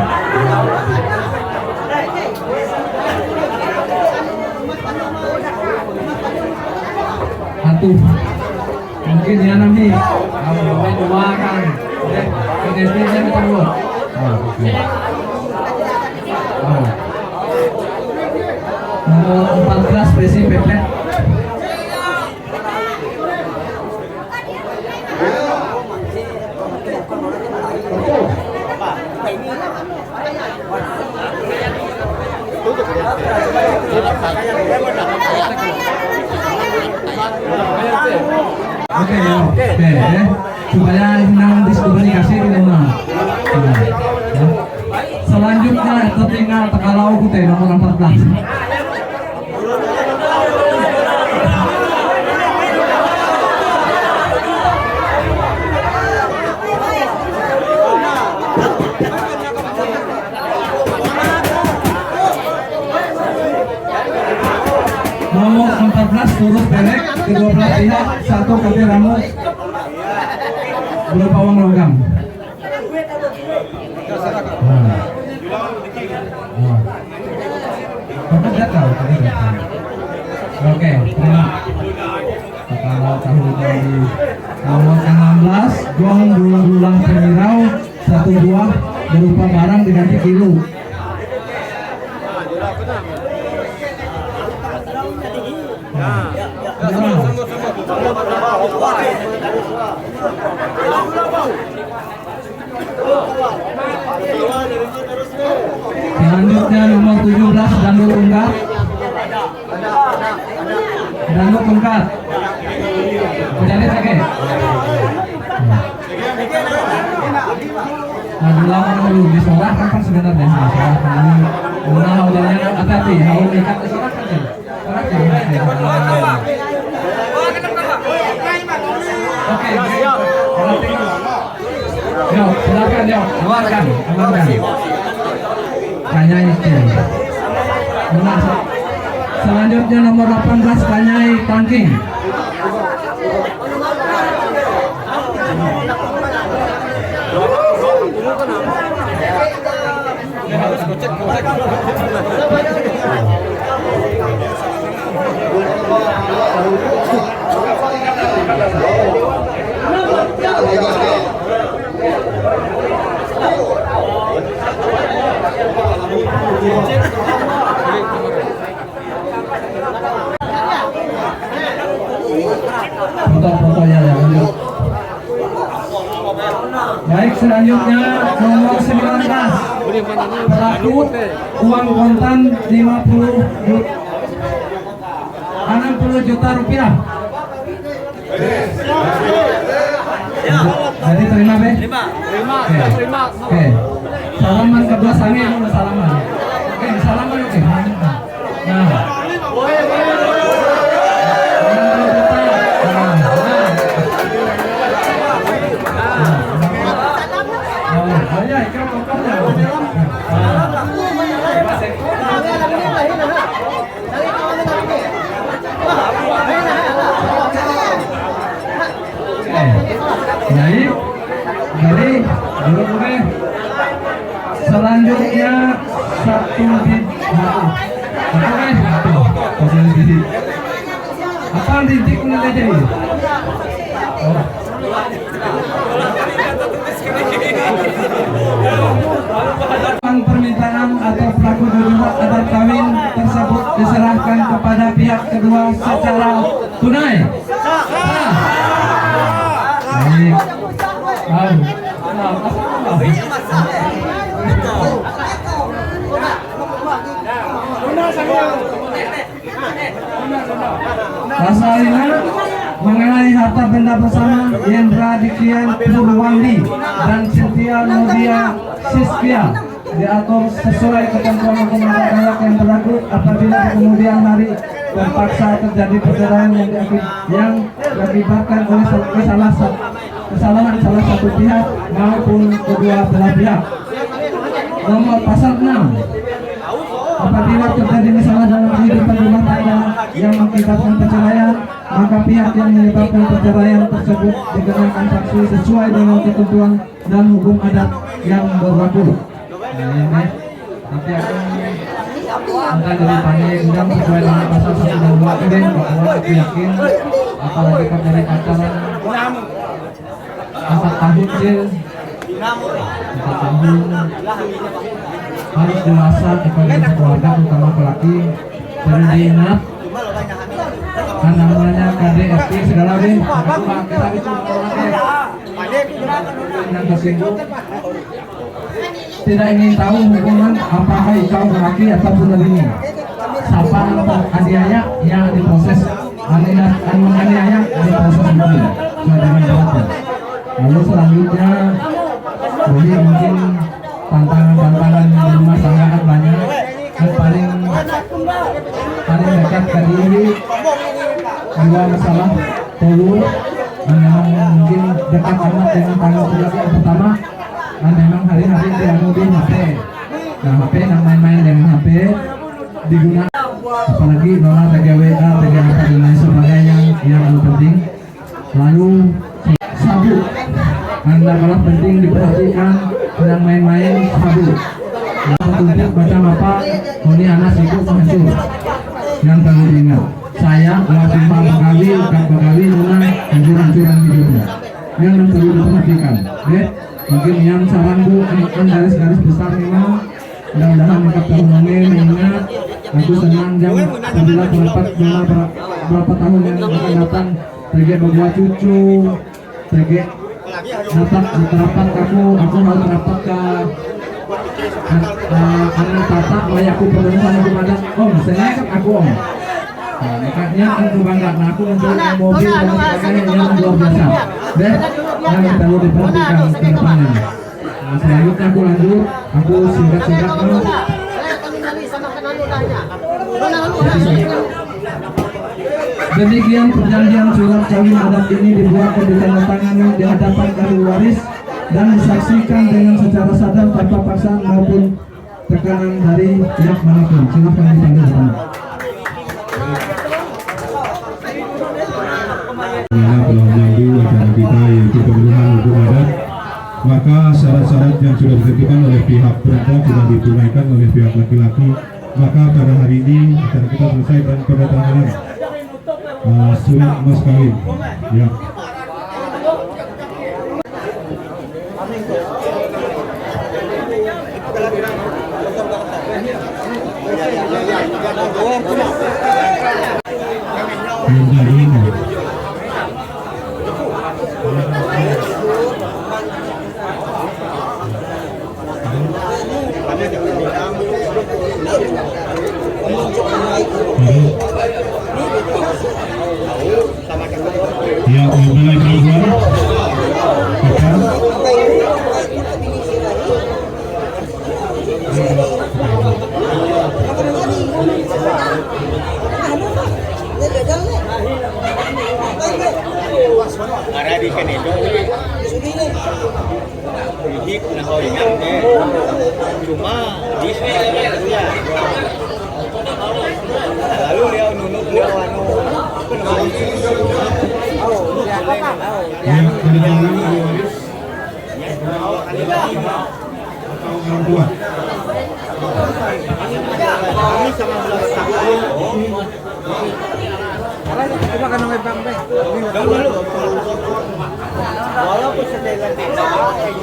Mungkin ya nanti kalau mau doakan PDSP-nya kita buat. Nomor 14 besi pepet. Oke, supaya nanti komunikasi di rumah. Selanjutnya tertinggal Tekalau Kute nomor 14. Nomor 14 turut belek kedua belah pihak satu kopi ramu berupa uang logam. Oke, terima. Kalau tahu dari nomor 16 gong berulang pemirau satu buah berupa barang diganti kilo. Selanjutnya nomor 17 Dandul Unggar. Danu tungkat. Jadi sakit. Nah, lama dulu disorahkan kan sebenarnya. Disorahkan ini. Nah, haulnya hati-hati. Haul ikat disorahkan kan. Oke. Yo, silakan yo, keluarkan. Kanyai itu. Selanjutnya nomor 18 Kanyai Tangking. Foto-fotonya ya, lanjut. Baik, selanjutnya nomor 19 pelaku uang kontan 60 juta rupiah. Jadi terima be? Terima. Oke. Salaman kedua sange dulu salaman. Oke, salaman oke. Nah. Jadi boleh selanjutnya satu di apa titik nanti jadi permintaan atau pelaku adat kawin tersebut diserahkan kepada pihak kedua secara tunai. Baik. Pasal 5 mengenai harta benda bersama Yendra Dikian Purwandi dan Cynthia Nodia Siskia diatur sesuai ketentuan hukum adat yang berlaku apabila di kemudian hari terpaksa terjadi perceraian yang diakibatkan oleh kesalahan salah satu pihak maupun kedua belah pihak. Nomor pasal 6 apabila terjadi masalah dalam kehidupan rumah tangga yang mengakibatkan perceraian, maka pihak yang menyebabkan perceraian tersebut dikenakan sanksi sesuai dengan ketentuan dan hukum adat yang berlaku. Nah, ini nanti akan dari undang sesuai dengan pasal 1 dan 2 ini bahwa aku yakin apalagi dari pacaran 4 tahun 4 tahun harus dewasa kepada keluarga terutama laki perlu diingat kan namanya KDRT segala deh kita itu yang tersinggung tidak ingin tahu hubungan apakah kau laki ataupun ini siapa aniaya yang diproses aniaya diproses dulu sesuai dengan beratnya. Lalu selanjutnya jadi mungkin tantangan di rumah sangat banyak dan paling dekat ke diri dua masalah telur dan memang mungkin dekat amat dengan tanggung jawab yang pertama dan memang hari-hari dianggap HP. Nah HP yang main-main dengan HP digunakan apalagi dolar TGWA, TGWA dan lain sebagainya yang lebih penting. Lalu sabu anda malah penting diperhatikan sedang main-main sabu. Untuk baca apa ini anak itu hancur. Yang perlu diingat saya adalah sumpah pegawai bukan pegawai dengan hancur-hancuran hidupnya. Yang perlu diperhatikan mungkin yang saranku kan garis-garis besar memang mudah-mudahan dekat tahun mengingat aku senang jam 9 berapa tahun yang akan datang TG bawa cucu TG dapat terapat aku mau terapat ke anak tata layak aku perlu sama kepada om saya kan aku om Nah, makanya kebanggaan aku untuk mobil dan sebagainya yang luar biasa. Dan yang perlu diperhatikan ke depannya. Nah, selanjutnya aku lanjut, aku singkat-singkat demikian perjanjian surat kawin adat ini dibuat dan ditandatangani di hadapan ahli waris dan disaksikan dengan secara sadar tanpa paksaan maupun tekanan dari pihak manapun. Silakan dipanggil pertama. Telah memandu acara kita yaitu pemilihan hukum adat, maka syarat-syarat yang sudah ditentukan oleh pihak perempuan sudah ditunaikan oleh pihak laki-laki. Maka pada hari ini acara kita selesai dan penandatanganan surat mas kawin. Ya. Ya, mulai perempuan. Cuma di lalu dia nunuk dia anu Yang kedengaran ahli waris atau orang tua.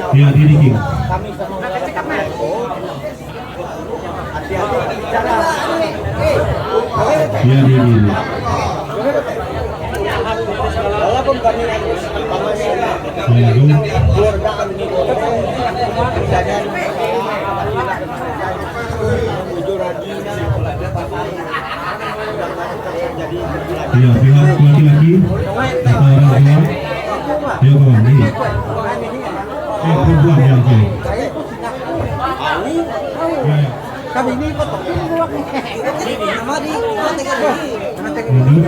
Ya, diri kami sama hati-hati bicara. ya diri. Walaupun kami Lalu keluarga kami ini dan jujur lagi ya pihak laki-laki atau orang tua. Ya kawan ini. Perempuan yang oke. Ya, ya. kami ini kok nama di Duduk.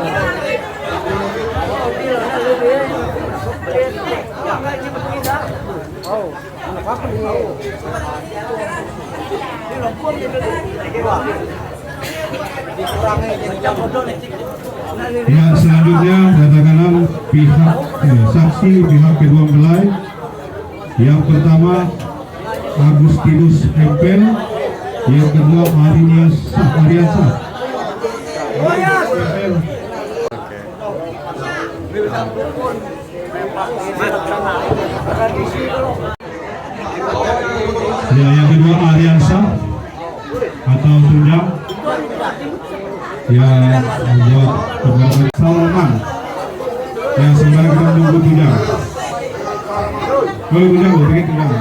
Ya, selanjutnya katakanlah pihak saksi pihak kedua mempelai. Yang pertama Agustinus Empel, yang kedua Mariansa. Ya, yang kedua Ariansa atau tunjang. Ya, membuat pembahasan Salman. Yang sebenarnya kita menunggu tunjang. Kalau tunjang, pakai tunjang.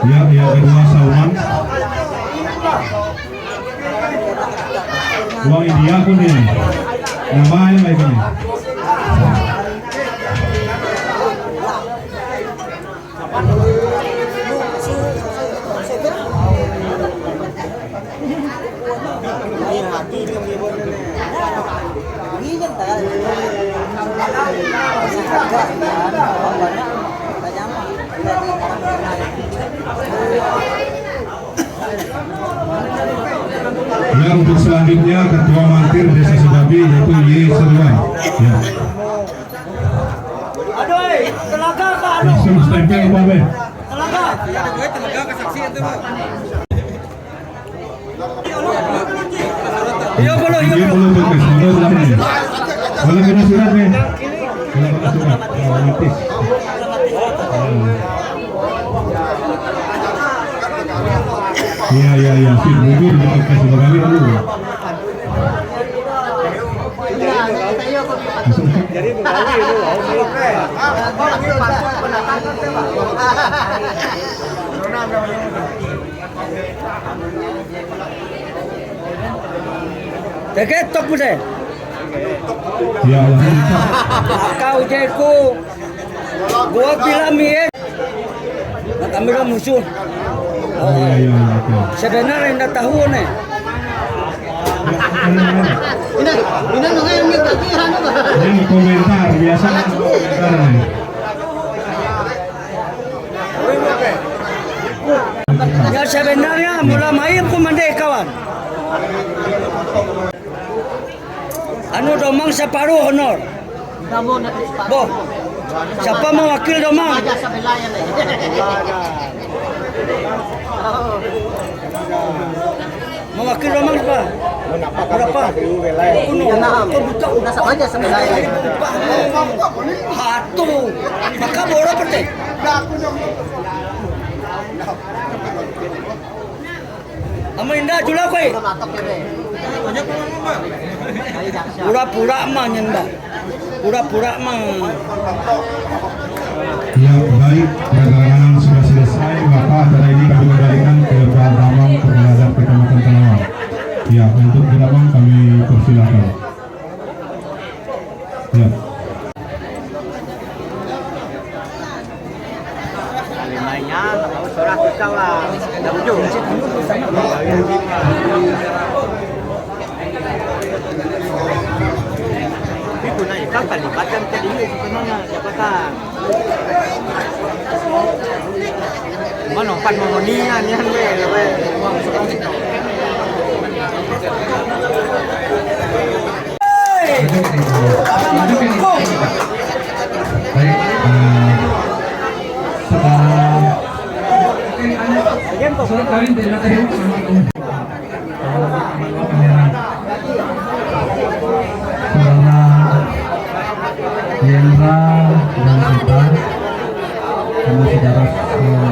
Ya, yang kedua Salman. Uang India pun ini. Namanya baik ini. Ya, untuk selanjutnya Ketua Mantir Desa Sebabi yaitu Y. Serwan. Ya. Langsung stempel Pak Be. Iya belum bekas, belum ini. Belum kena surat Be. Belum kena surat. Otomatis. Iya, sip, mundur bekas Sebabi dulu. Jadi Betawi itu Deketok mo deh. Ya Allah. Kau jeku. Gua bilang mie. Kami dah musuh. Iya, oke. Sebenarnya dah tahu nih. Ini komentar biasa komentar nih. Ya sebenarnya mula main kumandai kawan. Anu domang separuh honor. Boh, siapa mewakil domang? Mewakil domang apa? Berapa? Udah sama aja sama saya. Hatu, maka bola pete. Aminda jula koi. Pura-pura mah nyenda. Pura-pura mah. Ya baik, dagangan sudah selesai, maka acara ini kami kembalikan ke Pak Damang Permadab Kecamatan Talawang. Ya, untuk Damang kami persilakan. Ya. Surah kita lah. Dah ujung. Itu naik kan terlibatkan tadi sebenarnya siapa kan? Mana pan memonian ya we. Baik, setelah kalian tidak tahu Yendra dan Sita, kami saudara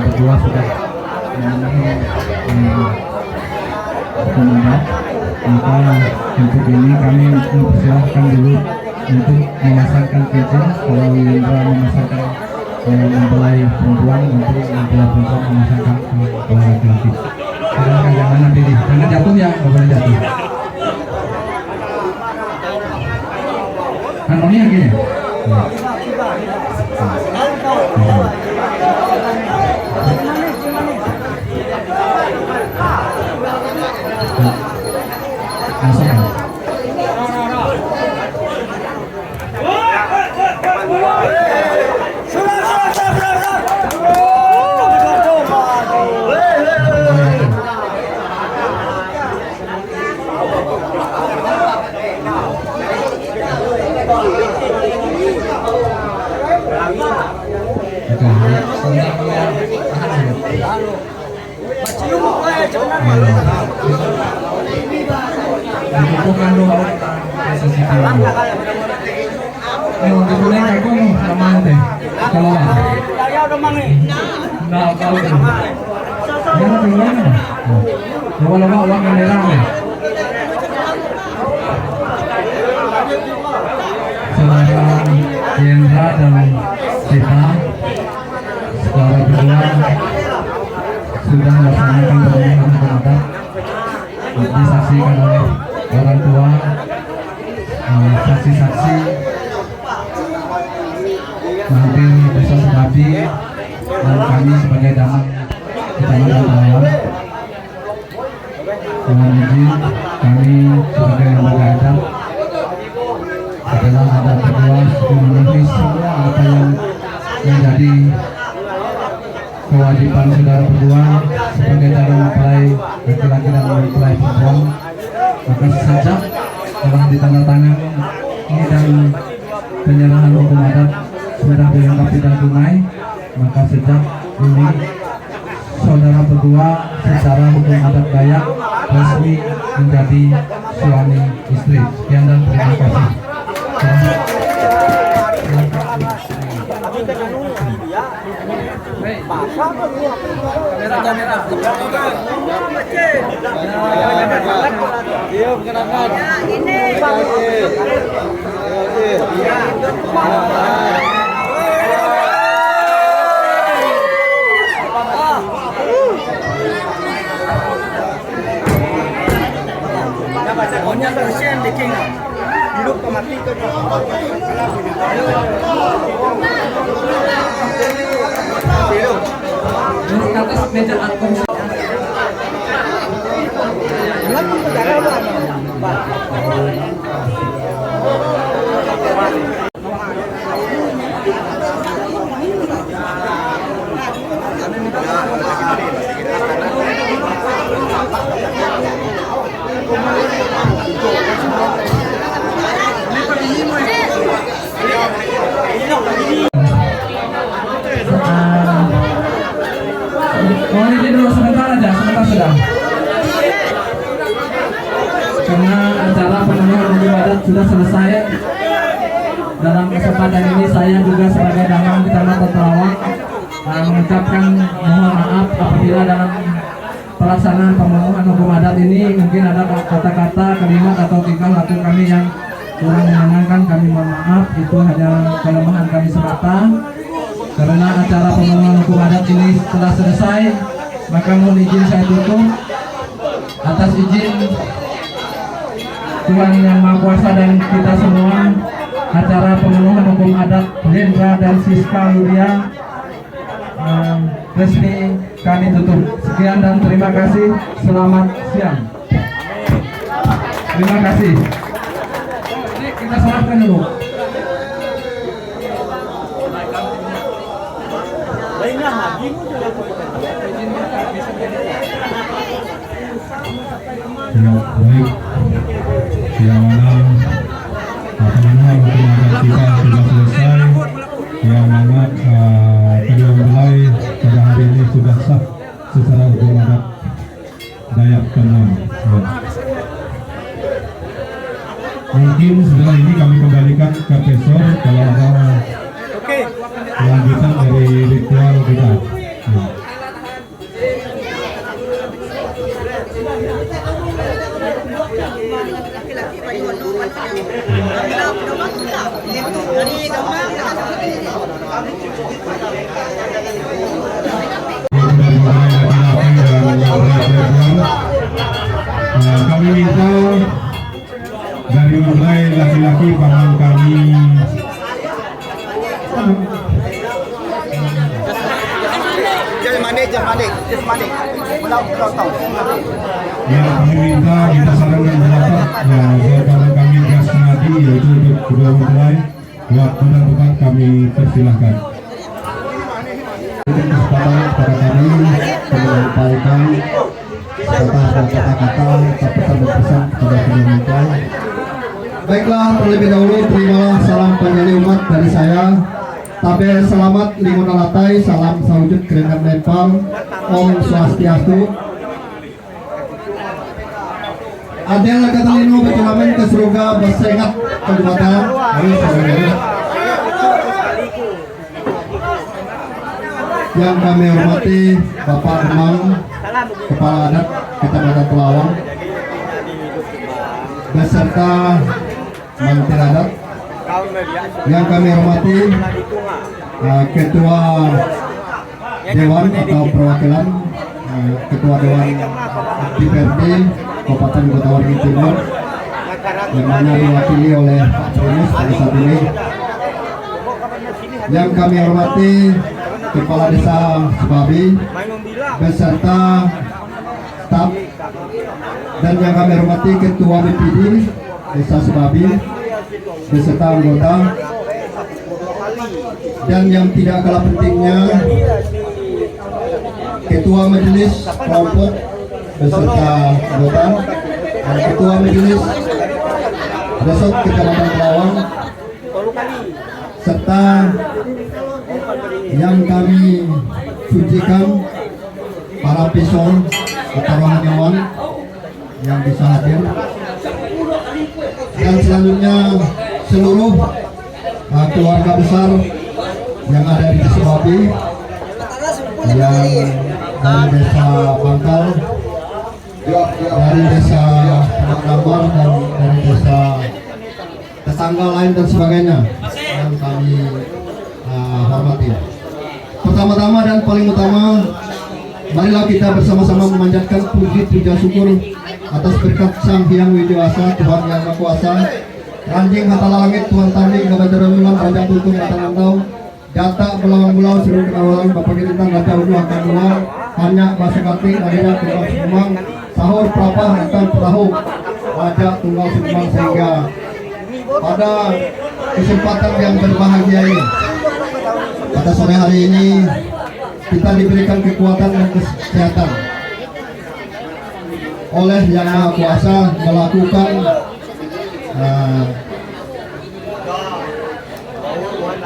berdua sudah memenuhi komandan. Maka untuk ini kami mempersilahkan dulu untuk memasangkan cincin. Kalau Yendra memasangkan mempelai perempuan, nanti mempelai perempuan memasangkan mempelai laki-laki. Jangan nanti jangan jatuh ya, nggak boleh jatuh. Kan ini yang gini. Masukkan. Dikukuhkan dulu untuk kuning aku teman teh kalau lah nah kalau itu yang tinggal coba uang yang nerang deh saudara Yendra dan Sita saudara berdua sudah melaksanakan pernikahan terhadap disaksikan oleh orang tua, saksi-saksi, Mantir Desa Sebabi, dan kami sebagai Damang Kecamatan Talawang. Mohon izin kami sebagai lembaga adat setelah ada berdua sudah memenuhi semua apa yang menjadi kewajiban saudara berdua sebagai calon mempelai laki-laki dan dan mempelai perempuan. Maka sejak telah ditandatangan ini dan penyerahan hukum adat sudah dilengkapi dan tunai, maka sejak ini saudara berdua secara hukum adat Dayak resmi menjadi suami istri. Sekian dan terima kasih. Hidup mati itu Atas meja atom. Mohon izin dulu sebentar aja, sebentar sudah. Karena acara pemenuhan hukum adat sudah selesai. Dalam kesempatan ini saya juga sebagai Damang Kecamatan Terawang mengucapkan mohon maaf apabila dalam pelaksanaan pemenuhan hukum adat ini mungkin ada kata-kata, kalimat atau tingkah laku kami yang kurang menyenangkan. Kami mohon maaf, itu hanya kelemahan kami semata. Karena acara pemenuhan hukum adat ini telah selesai, maka mohon izin saya tutup. Atas izin Tuhan Yang Maha Kuasa dan kita semua, acara pemenuhan hukum adat Hendra dan Siska Ludia resmi kami tutup. Sekian dan terima kasih. Selamat siang. Terima kasih. Ini kita serahkan dulu. Ya, baik. Yang mana pemenuhan hukum adat kita sudah selesai. Yang mana kedua mempelai pada hari ini sudah sah secara hukum adat Dayak ke-6. Ya. Mungkin setelah ini kami kembalikan ke Pesor kalau ada kelanjutan dari ritual kita. Ya. Kami minta dari mulai laki-laki paman kami ya, kami minta kita sarankan berapa saudara kami Gasnadi yaitu untuk kedua mempelai waktu dan tempat kami persilahkan. Kesempatan pada kami menyampaikan serta kata-kata pesan berpesan kepada kedua mempelai. Baiklah, terlebih dahulu terimalah salam panjali umat dari saya. Tabe selamat lingkungan latai, salam sawujud kerengan Nepal, Om Swastiastu. Adel Katalino berculamen ke surga bersengat kejabatan. Yang kami hormati Bapak Demang, Kepala Adat Kecamatan Terawang, beserta Menteri Adat. Yang kami hormati Ketua Dewan atau Perwakilan Ketua Dewan DPRD Kabupaten Kota Waringin Timur, yang mana diwakili oleh Pak Primus pada saat ini. Yang kami hormati Kepala Desa Sebabi beserta staf, dan yang kami hormati Ketua BPD Desa Sebabi beserta anggota, dan yang tidak kalah pentingnya Ketua Majelis Kelompok beserta anggota dan Ketua Majelis Desa Kecamatan Kerawang serta yang kami sucikan para pison atau rohaniawan yang bisa hadir, dan selanjutnya seluruh keluarga besar yang ada di Sebabi, yang dari desa Bangkal, dari desa Damar, dan dari desa tetangga lain dan sebagainya yang kami hormati. Pertama-tama dan paling utama, marilah kita bersama-sama memanjatkan puji puja syukur atas berkat Sang Hyang Widiwasa, Tuhan Yang Maha Kuasa, Ranjing Hatala Langit, Tuhan Tanding, Gabajar Milan, Raja Tutung, Mata Nantau, Jata Belang Bulau, Seluruh Kenawalan, Bapak Kiritan, Raja Udu, Akan Dua, Hanya Bahasa Karting, Raja Tunggal Sumang, Sahur Prapah, Hantan Perahu, Raja Tunggal Sumang, sehingga pada kesempatan yang berbahagia ini, pada sore hari ini kita diberikan kekuatan dan kesehatan oleh Yang Maha Kuasa melakukan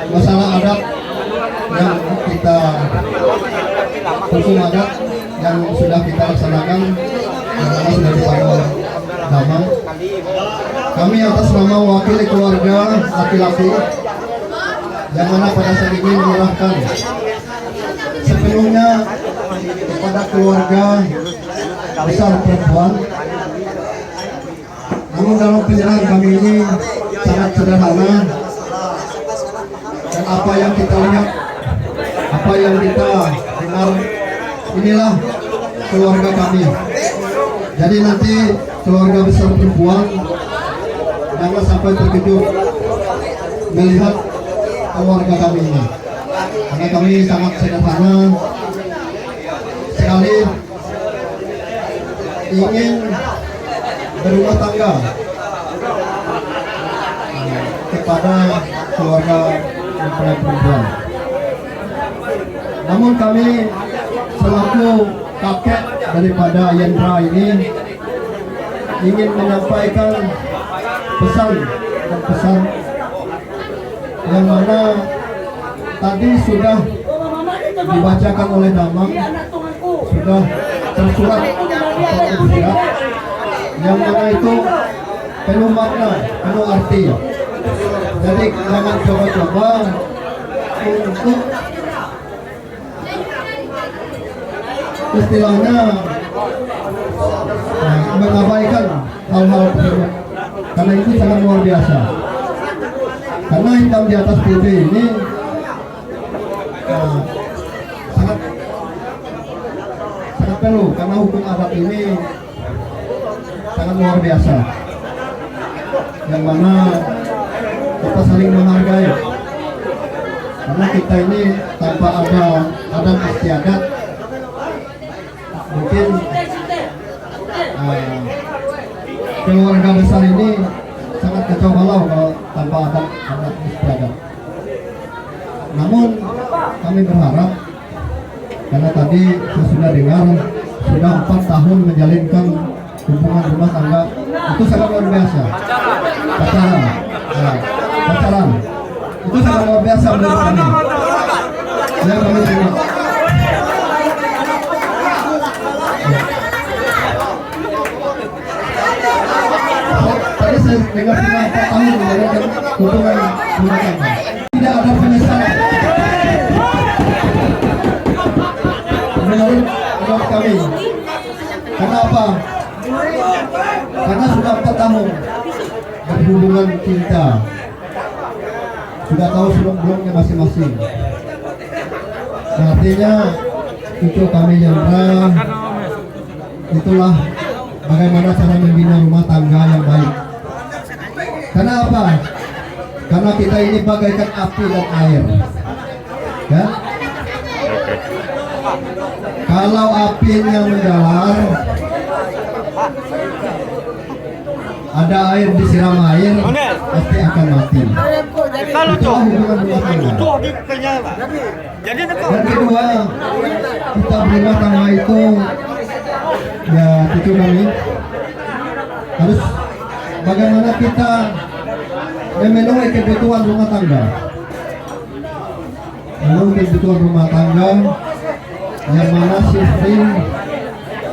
masalah adat yang kita hukum adat yang sudah kita laksanakan, yang sudah dipanggil damai. Kami atas nama wakil keluarga laki-laki yang mana pada saat ini menyerahkan sepenuhnya kepada keluarga besar perempuan. Namun dalam penyerahan kami ini sangat sederhana, dan apa yang kita lihat, apa yang kita dengar, inilah keluarga kami. Jadi nanti keluarga besar perempuan jangan sampai terkejut melihat keluarga kami ini, karena kami sangat sederhana sekali, ingin berumah tangga kepada keluarga mempelai perempuan. Namun kami selaku kakek daripada Yendra ini ingin menyampaikan pesan dan pesan yang mana tadi sudah dibacakan oleh Damang, sudah tersurat atau tersirat, yang mana itu penuh makna, penuh arti. Jadi jangan coba-coba untuk istilahnya mengabaikan hal-hal tersebut, karena itu sangat luar biasa. Karena hitam di atas putih ini sangat perlu, karena hukum adat ini sangat luar biasa, yang mana kita saling menghargai. Karena kita ini tanpa ada adat istiadat, mungkin keluarga besar ini sangat kacau balau kalau tanpa adat istiadat. Namun kami berharap, karena tadi saya sudah dengar sudah 4 tahun menjalinkan hubungan rumah tangga, itu sangat luar biasa. Pacaran itu sangat luar biasa menurut kami. Yang kami terima. Tadi saya dengar sudah 4 tahun menjalinkan hubungan rumah tangga. Tidak ada penyesalan. Menurut kami. Kenapa? Karena sudah 4 tahun berhubungan cinta, sudah tahu seluk-beluknya masing-masing. Nah, artinya itu kami Yendra, itulah bagaimana cara membina rumah tangga yang baik. Karena apa? Karena kita ini bagaikan api dan air, ya. Kalau apinya menjalar, ada air disiram air, pasti akan mati. Itulah hubungan rumah tangga. Dan kedua, kita berumah tangga itu ya cucu kami harus bagaimana kita memenuhi kebutuhan rumah tangga. Memenuhi kebutuhan rumah tangga yang mana si istri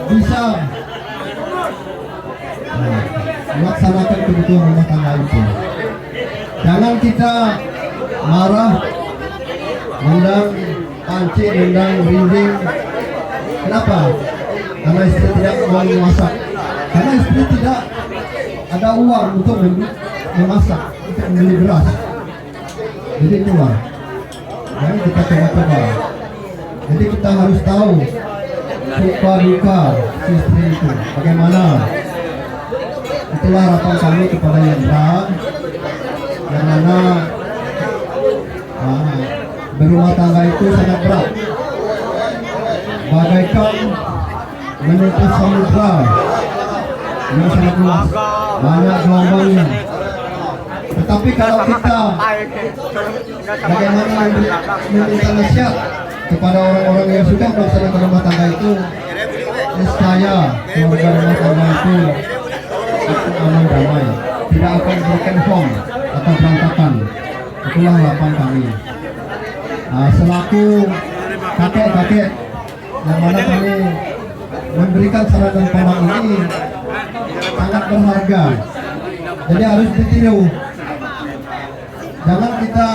bisa melaksanakan kebutuhan rumah tangga itu. Jangan kita marah, mendang panci, mendang rinding. Kenapa? Karena istri tidak mau memasak. Karena istri tidak ada uang untuk memasak, untuk membeli beras. Jadi keluar. Jangan kita coba-coba. Jadi kita harus tahu suka duka si istri itu. Bagaimana? Itulah harapan kami kepada Yendra, yang mana berumah tangga itu sangat berat, bagaikan menutup samudra yang sangat luas, banyak gelombangnya. Tetapi kalau kita bagaimana memberikan nasihat kepada orang-orang yang sudah melaksanakan rumah tangga itu, niscaya keluarga rumah tangga itu aman damai, tidak akan broken home atau berantakan. Itulah harapan kami. Selaku kakek-kakek yang mana kami memberikan saran dan pandang ini sangat berharga. Jadi harus ditiru. Jangan kita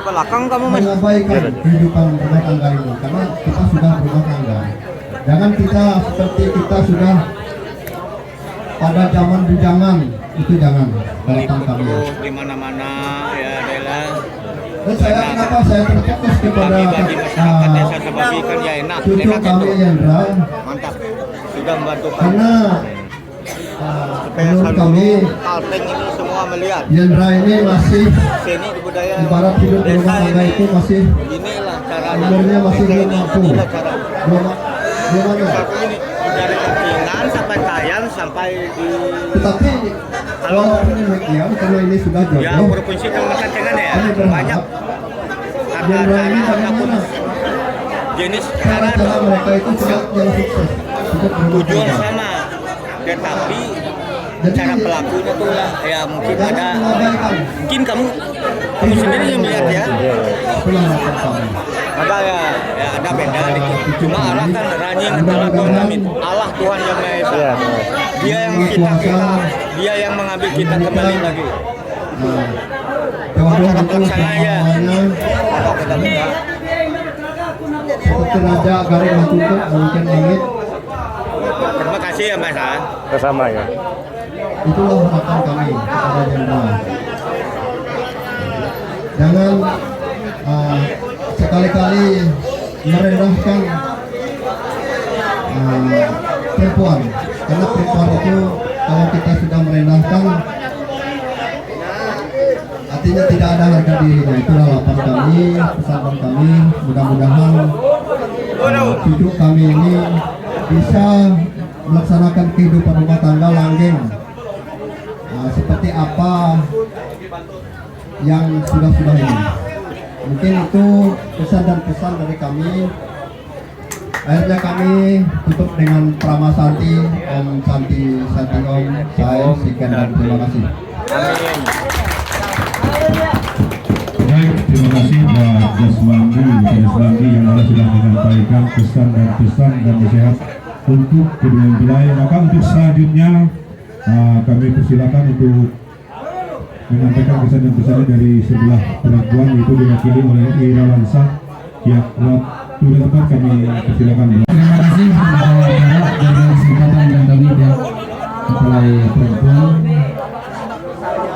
mengabaikan kehidupan rumah tangga ini, karena kita sudah berumah tangga. Jangan kita seperti kita sudah pada zaman bujangan, itu jangan. Harapan kami. Di mana-mana ya Dela. Dan saya kenapa saya terfokus kepada masyarakat desa Sababi kan ya enak. cucu kami Yendra, Mantap. Sudah membantu karena menurut kami Kalteng ini semua melihat. Yendra ini masih Seni budaya ibarat hidup di rumah tangga itu masih inilah cara umurnya masih belum mampu, belum dari kecilin sampai kayaan sampai di tetapi kalau ini demikian karena ini sudah ya jodoh, berfungsi Kalimantan Tengah ya kami berharap banyak Yendra ini bagaimana jenis cara mereka itu tidak yang sukses untuk berumah tujuan tangga. sama tetapi Jadi, cara pelakunya tuh lah ya mungkin jangan ada mengabaikan. mungkin kamu sendiri yang melihat ya Itulah harapan kami. ada ya ada beda dikit cuma Allah kan ranjing telepon kami Allah Tuhan yang Maha Esa dia yang dia yang mengambil kita kembali lagi Jodoh itu sana ya semuanya apa kita minta seperti raja garing tutup mungkin langit. terima kasih ya Mas Bersama ya. Itulah harapan kami kepada Yendra. Jangan sekali-kali merendahkan perempuan, karena perempuan itu kalau kita sudah merendahkan artinya tidak ada harga dirinya. Itulah harapan kami, pesan kami. Mudah-mudahan cucu kami ini bisa melaksanakan kehidupan rumah tangga langgeng seperti apa yang sudah ini. Mungkin itu pesan dan pesan dari kami. Akhirnya kami tutup dengan Prama Santi, Om Santi Santi Om, saya sekian dan terima kasih. amin Baik, terima kasih Pak Jasmandi yang mana sudah menyampaikan pesan dan nasihat untuk kedua mempelai. Maka untuk selanjutnya kami persilakan untuk menyampaikan pesan dan pesannya dari sebelah perempuan, itu diwakili oleh Ira Lansa. Ya, waktu dan tempat kami persilakan. Terima kasih kepada Bapak dari kesempatan dan kami ya mempelai perempuan.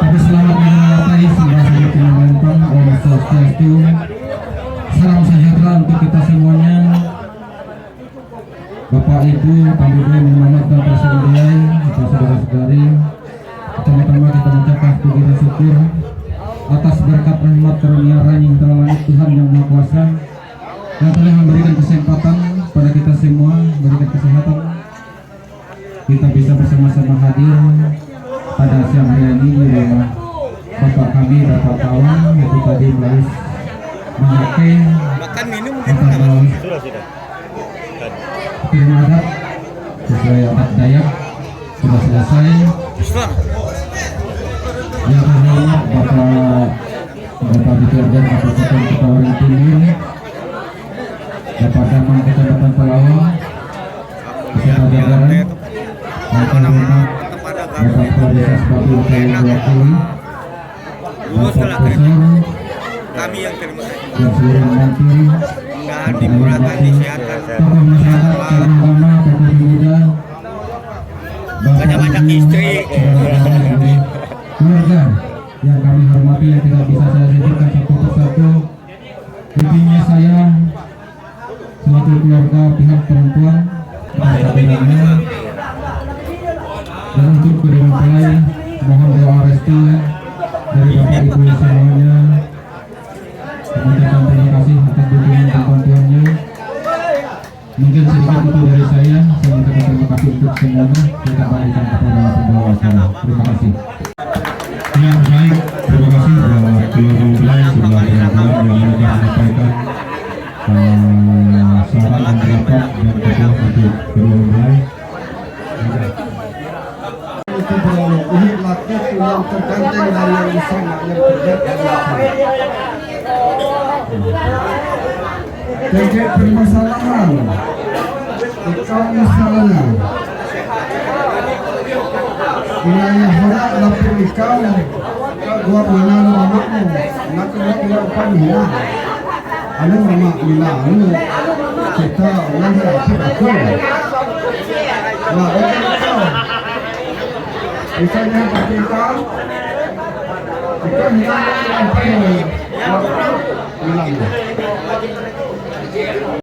Tapi selamat menyertai sebuah sejatinya lempang Om Swastiastu. Salam sejahtera untuk kita semuanya. Bapak Ibu, Pamidai, Muhammad dan Presiden, kita saudara-saudari. Pertama-tama kita mengucapkan puji dan syukur atas berkat rahmat karunia yang terlangit Tuhan yang Maha Kuasa yang telah memberikan kesempatan pada kita semua, memberikan kesehatan kita bisa bersama-sama hadir pada siang hari ini di rumah Bapak kami, Bapak Kawan, itu tadi melalui memakai makan minum mungkin terima adat sesuai sudah selesai. Yang terhormat Bapak Dikerjan Kabupaten Kepulauan Timur, Bapak Damang Kecamatan Pelawang, beserta jajaran, yang terhormat Bapak Kepala Desa Sebagai Wakil, Bapak Presiden, Kami yang terima kasih. dan seluruh menteri, Mudah-mudahan dimurahkan, disehatkan. tokoh masyarakat, tokoh agama, tokoh pemuda, Banyak-banyak istri. keluarga yang kami hormati yang tidak bisa saya sebutkan satu persatu. Intinya saya suatu keluarga pihak perempuan kabinet dan untuk kedua mempelai mohon doa restu dari Bapak Ibu semuanya. Mengucapkan terima kasih atas dukungan dan bantuannya. Mungkin sedikit itu dari saya mengucapkan terima kasih untuk semuanya. Kita berikan kepada pembawa acara. Terima kasih. Ya baik, terima kasih keluarga mempelai sebelah perempuan yang sudah menyampaikan saran dan pendapat dan dukungan untuk kedua mempelai. Itu berlalu. Ini laki yang terganteng dari yang bisa yang terjadi. Terkait permasalahan ikan misalnya wilayah horak lapor ikan gua menang mamakmu nak gua tidak panina ada mamak bilang kita orang yang aku nah itu misalnya pakai ikan bilang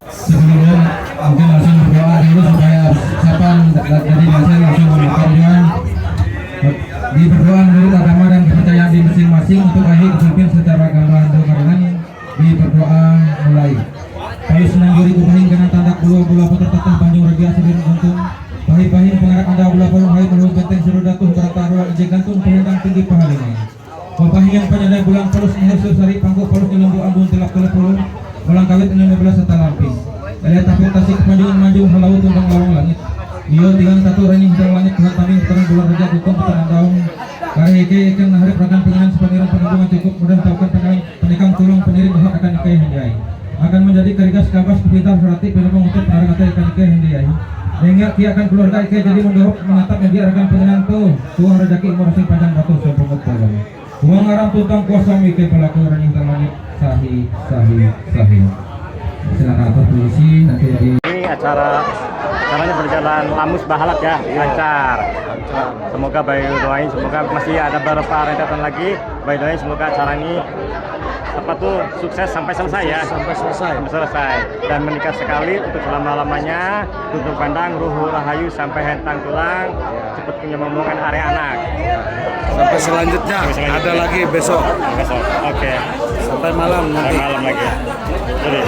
Sebelumnya mungkin langsung berdoa dulu supaya siapa dari saya langsung berdoa. Di berdoa menurut agama dan kepercayaan di masing-masing untuk akhir kepimpin secara gambaran dengan di berdoa mulai. Payu senang juri kupahin kena tandak bulu-bulu tertatah panjang ragia sebelum gantung. Pahi-pahin pengarak anda bulu-bulu hai melulu benteng seru datuh berata ruang ijek gantung pengendang tinggi pahalingan. Bapahi yang penyandai bulan palus menghusur sari panggung palus ngelumbu ambun telak telepulun. Ulang kawit 16 serta lamping. Lihat tapi tasik kepanjungan manjung halau tumbang lawang langit. Dio tigang satu ranjing terang langit Tuhan taming terang bulan raja hukum petenang daun. Kari eke ikan naharip rakan pengiran sepangiran penanggungan cukup mudah mentahukan penikang tulung peniri bahak akan ikai hendai. Akan menjadi kerigas kabas kepintar serati penumpang untuk penarang atai ikan ikai hendai. Dengar kia akan keluarga ikai jadi mendorok menatap media rakan pengiran tuang rejaki umur sing panjang batu sopomot palang. Uang aram tutang kuasa ikai pelaku ranjing terang langit. Sahih. Silakan atur polisi nanti di Ini acaranya berjalan lamus bahalap ya, lancar. Semoga Bayu doain, semoga masih ada beberapa rentetan lagi. Bayu doain semoga acara ini sukses sampai selesai ya, sampai selesai dan menikah sekali untuk selama-lamanya, tutup pandang ruhu rahayu sampai hentang tulang, cepat punya momongan area anak. Sampai selanjutnya ada lagi besok. Oke. Sampai malam nanti. Sampai malam lagi. Jadi.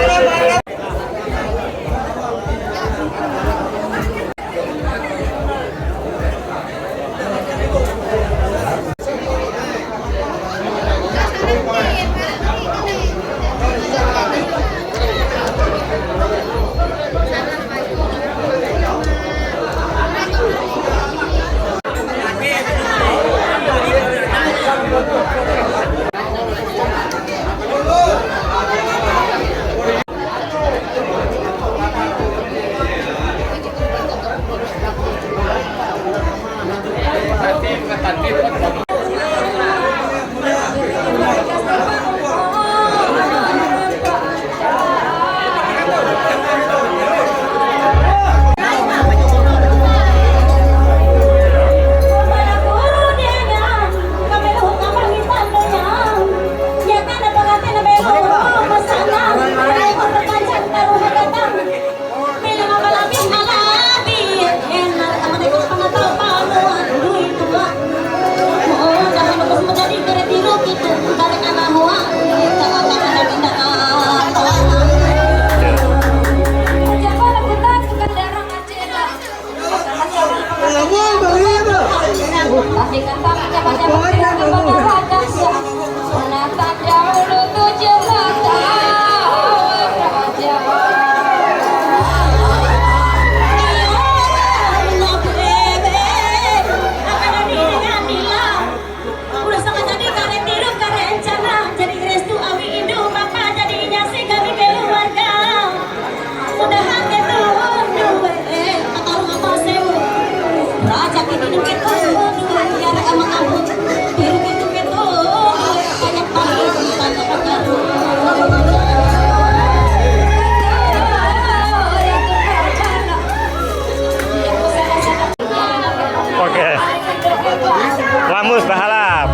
Mus Bahalap.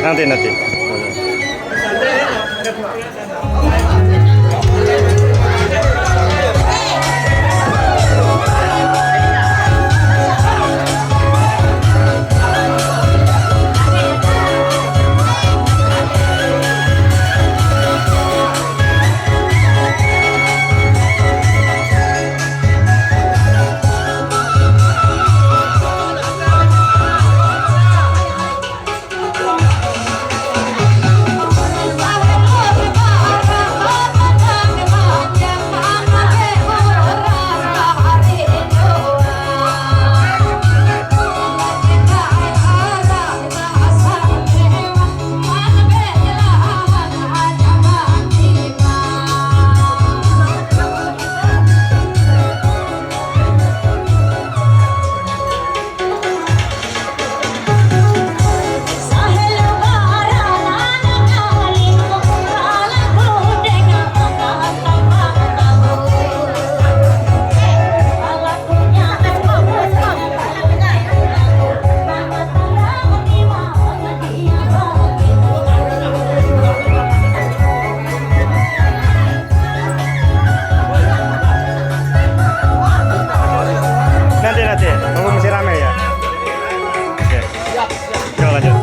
Nanti. Nanti. Nunggu masih rame ya. Oke. Yuk lanjut.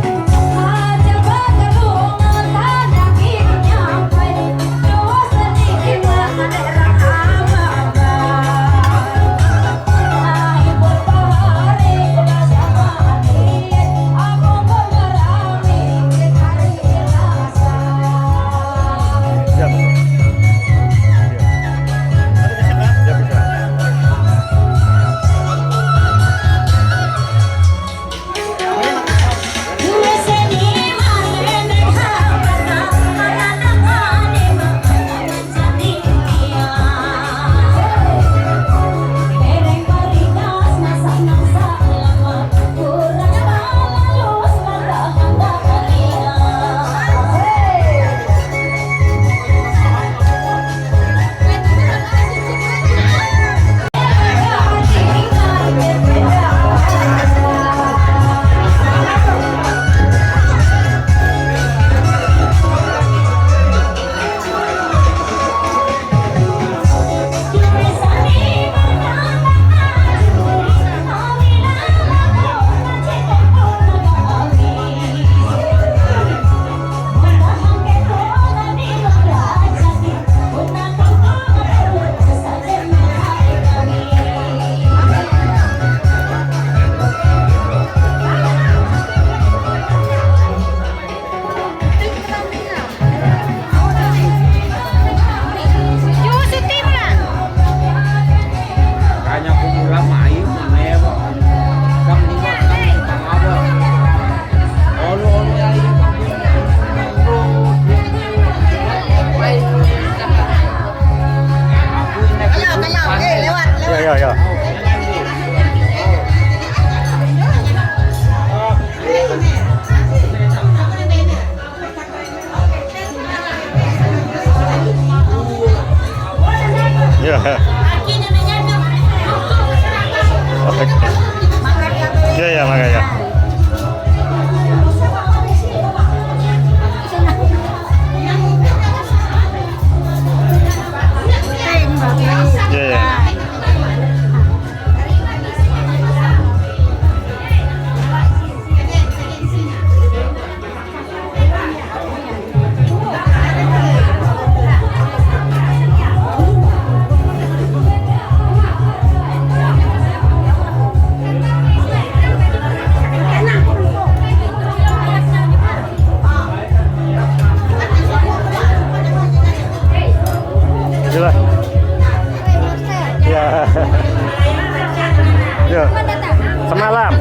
Yo. Ya. Oke. Ya, makanya. Ya. Yuk. Semalam.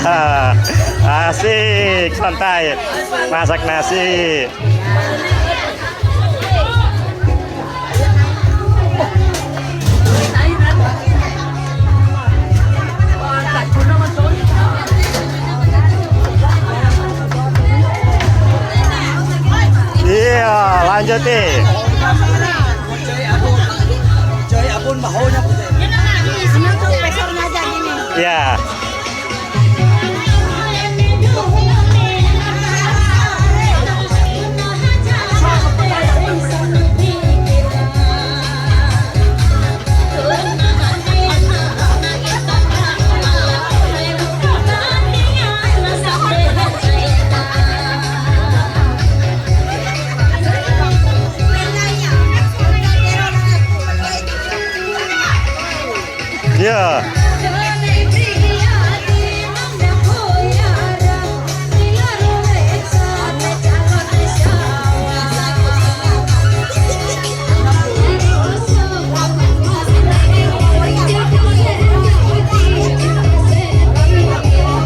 Asik, santai. Masak nasi. Iya, lanjut nih. Coy, abon bahonya putih. Pesornya aja gini. Ya. Ya.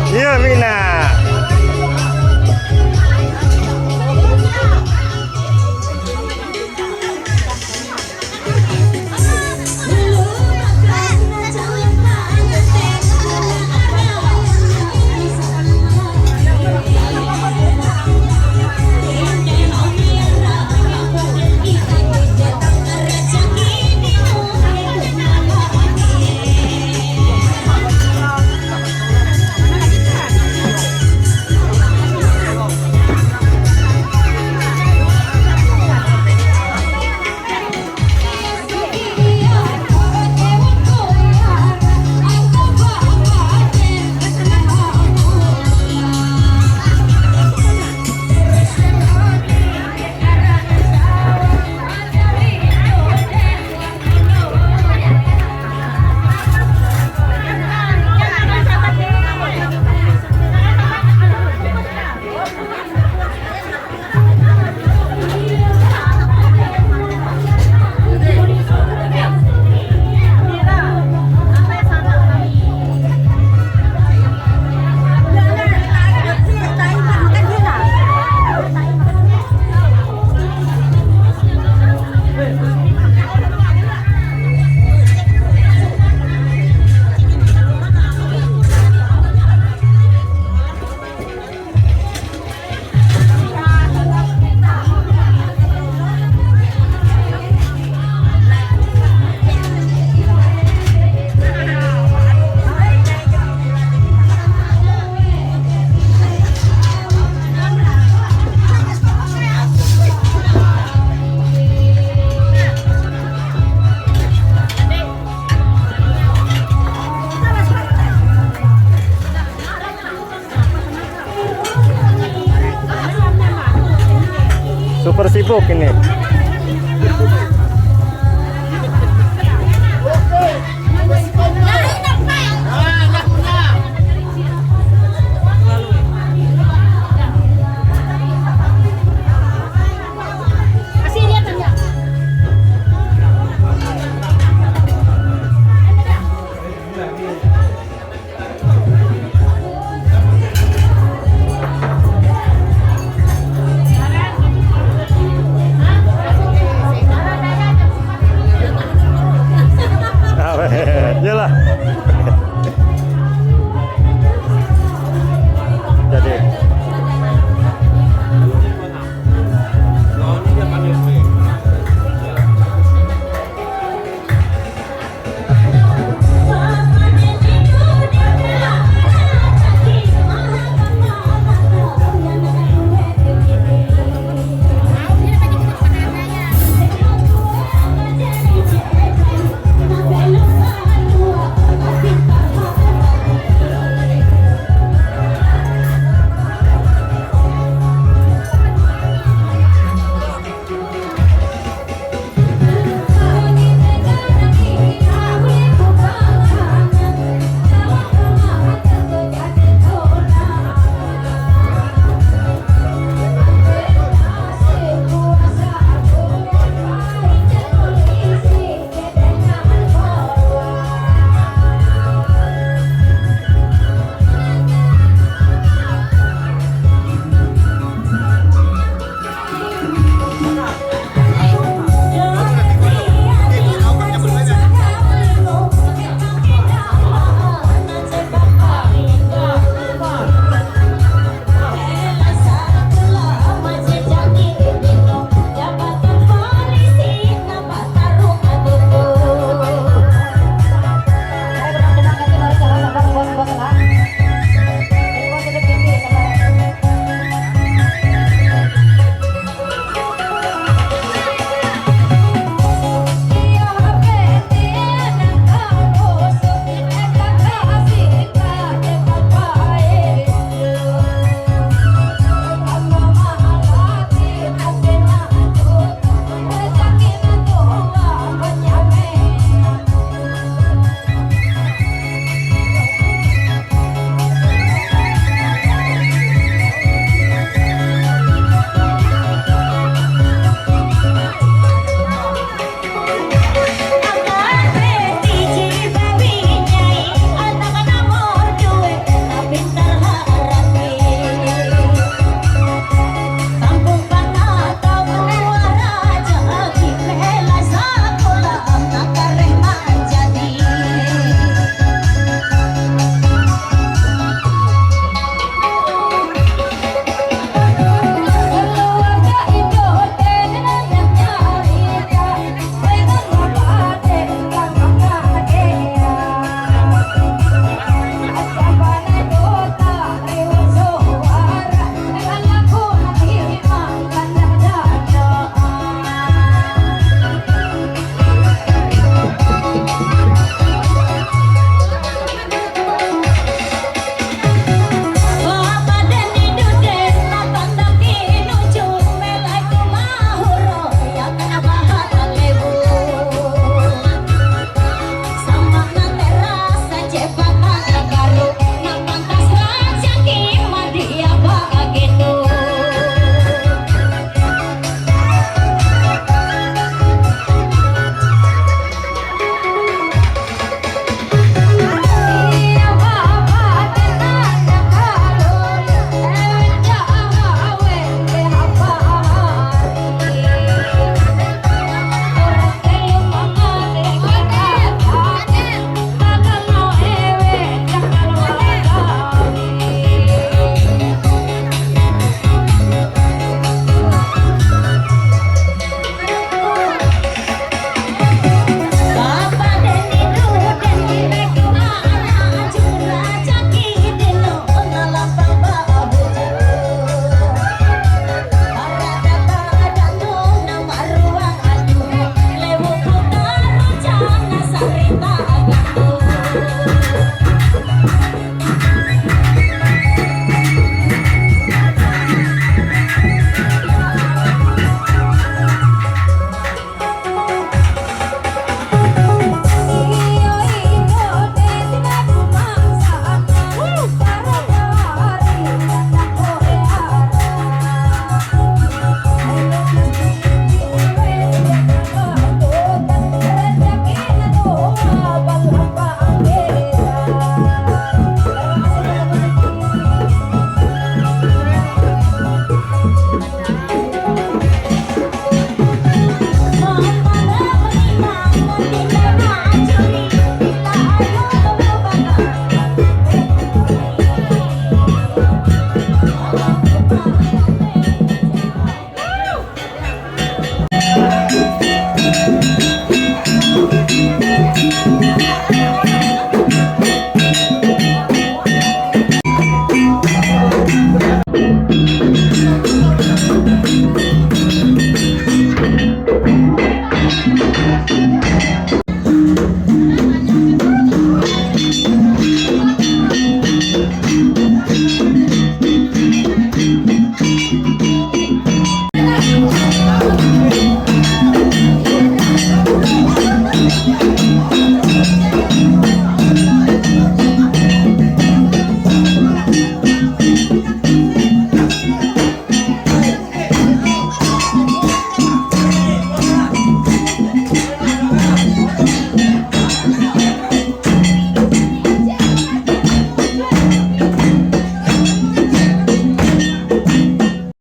Iya, Mina. Super sibuk ini.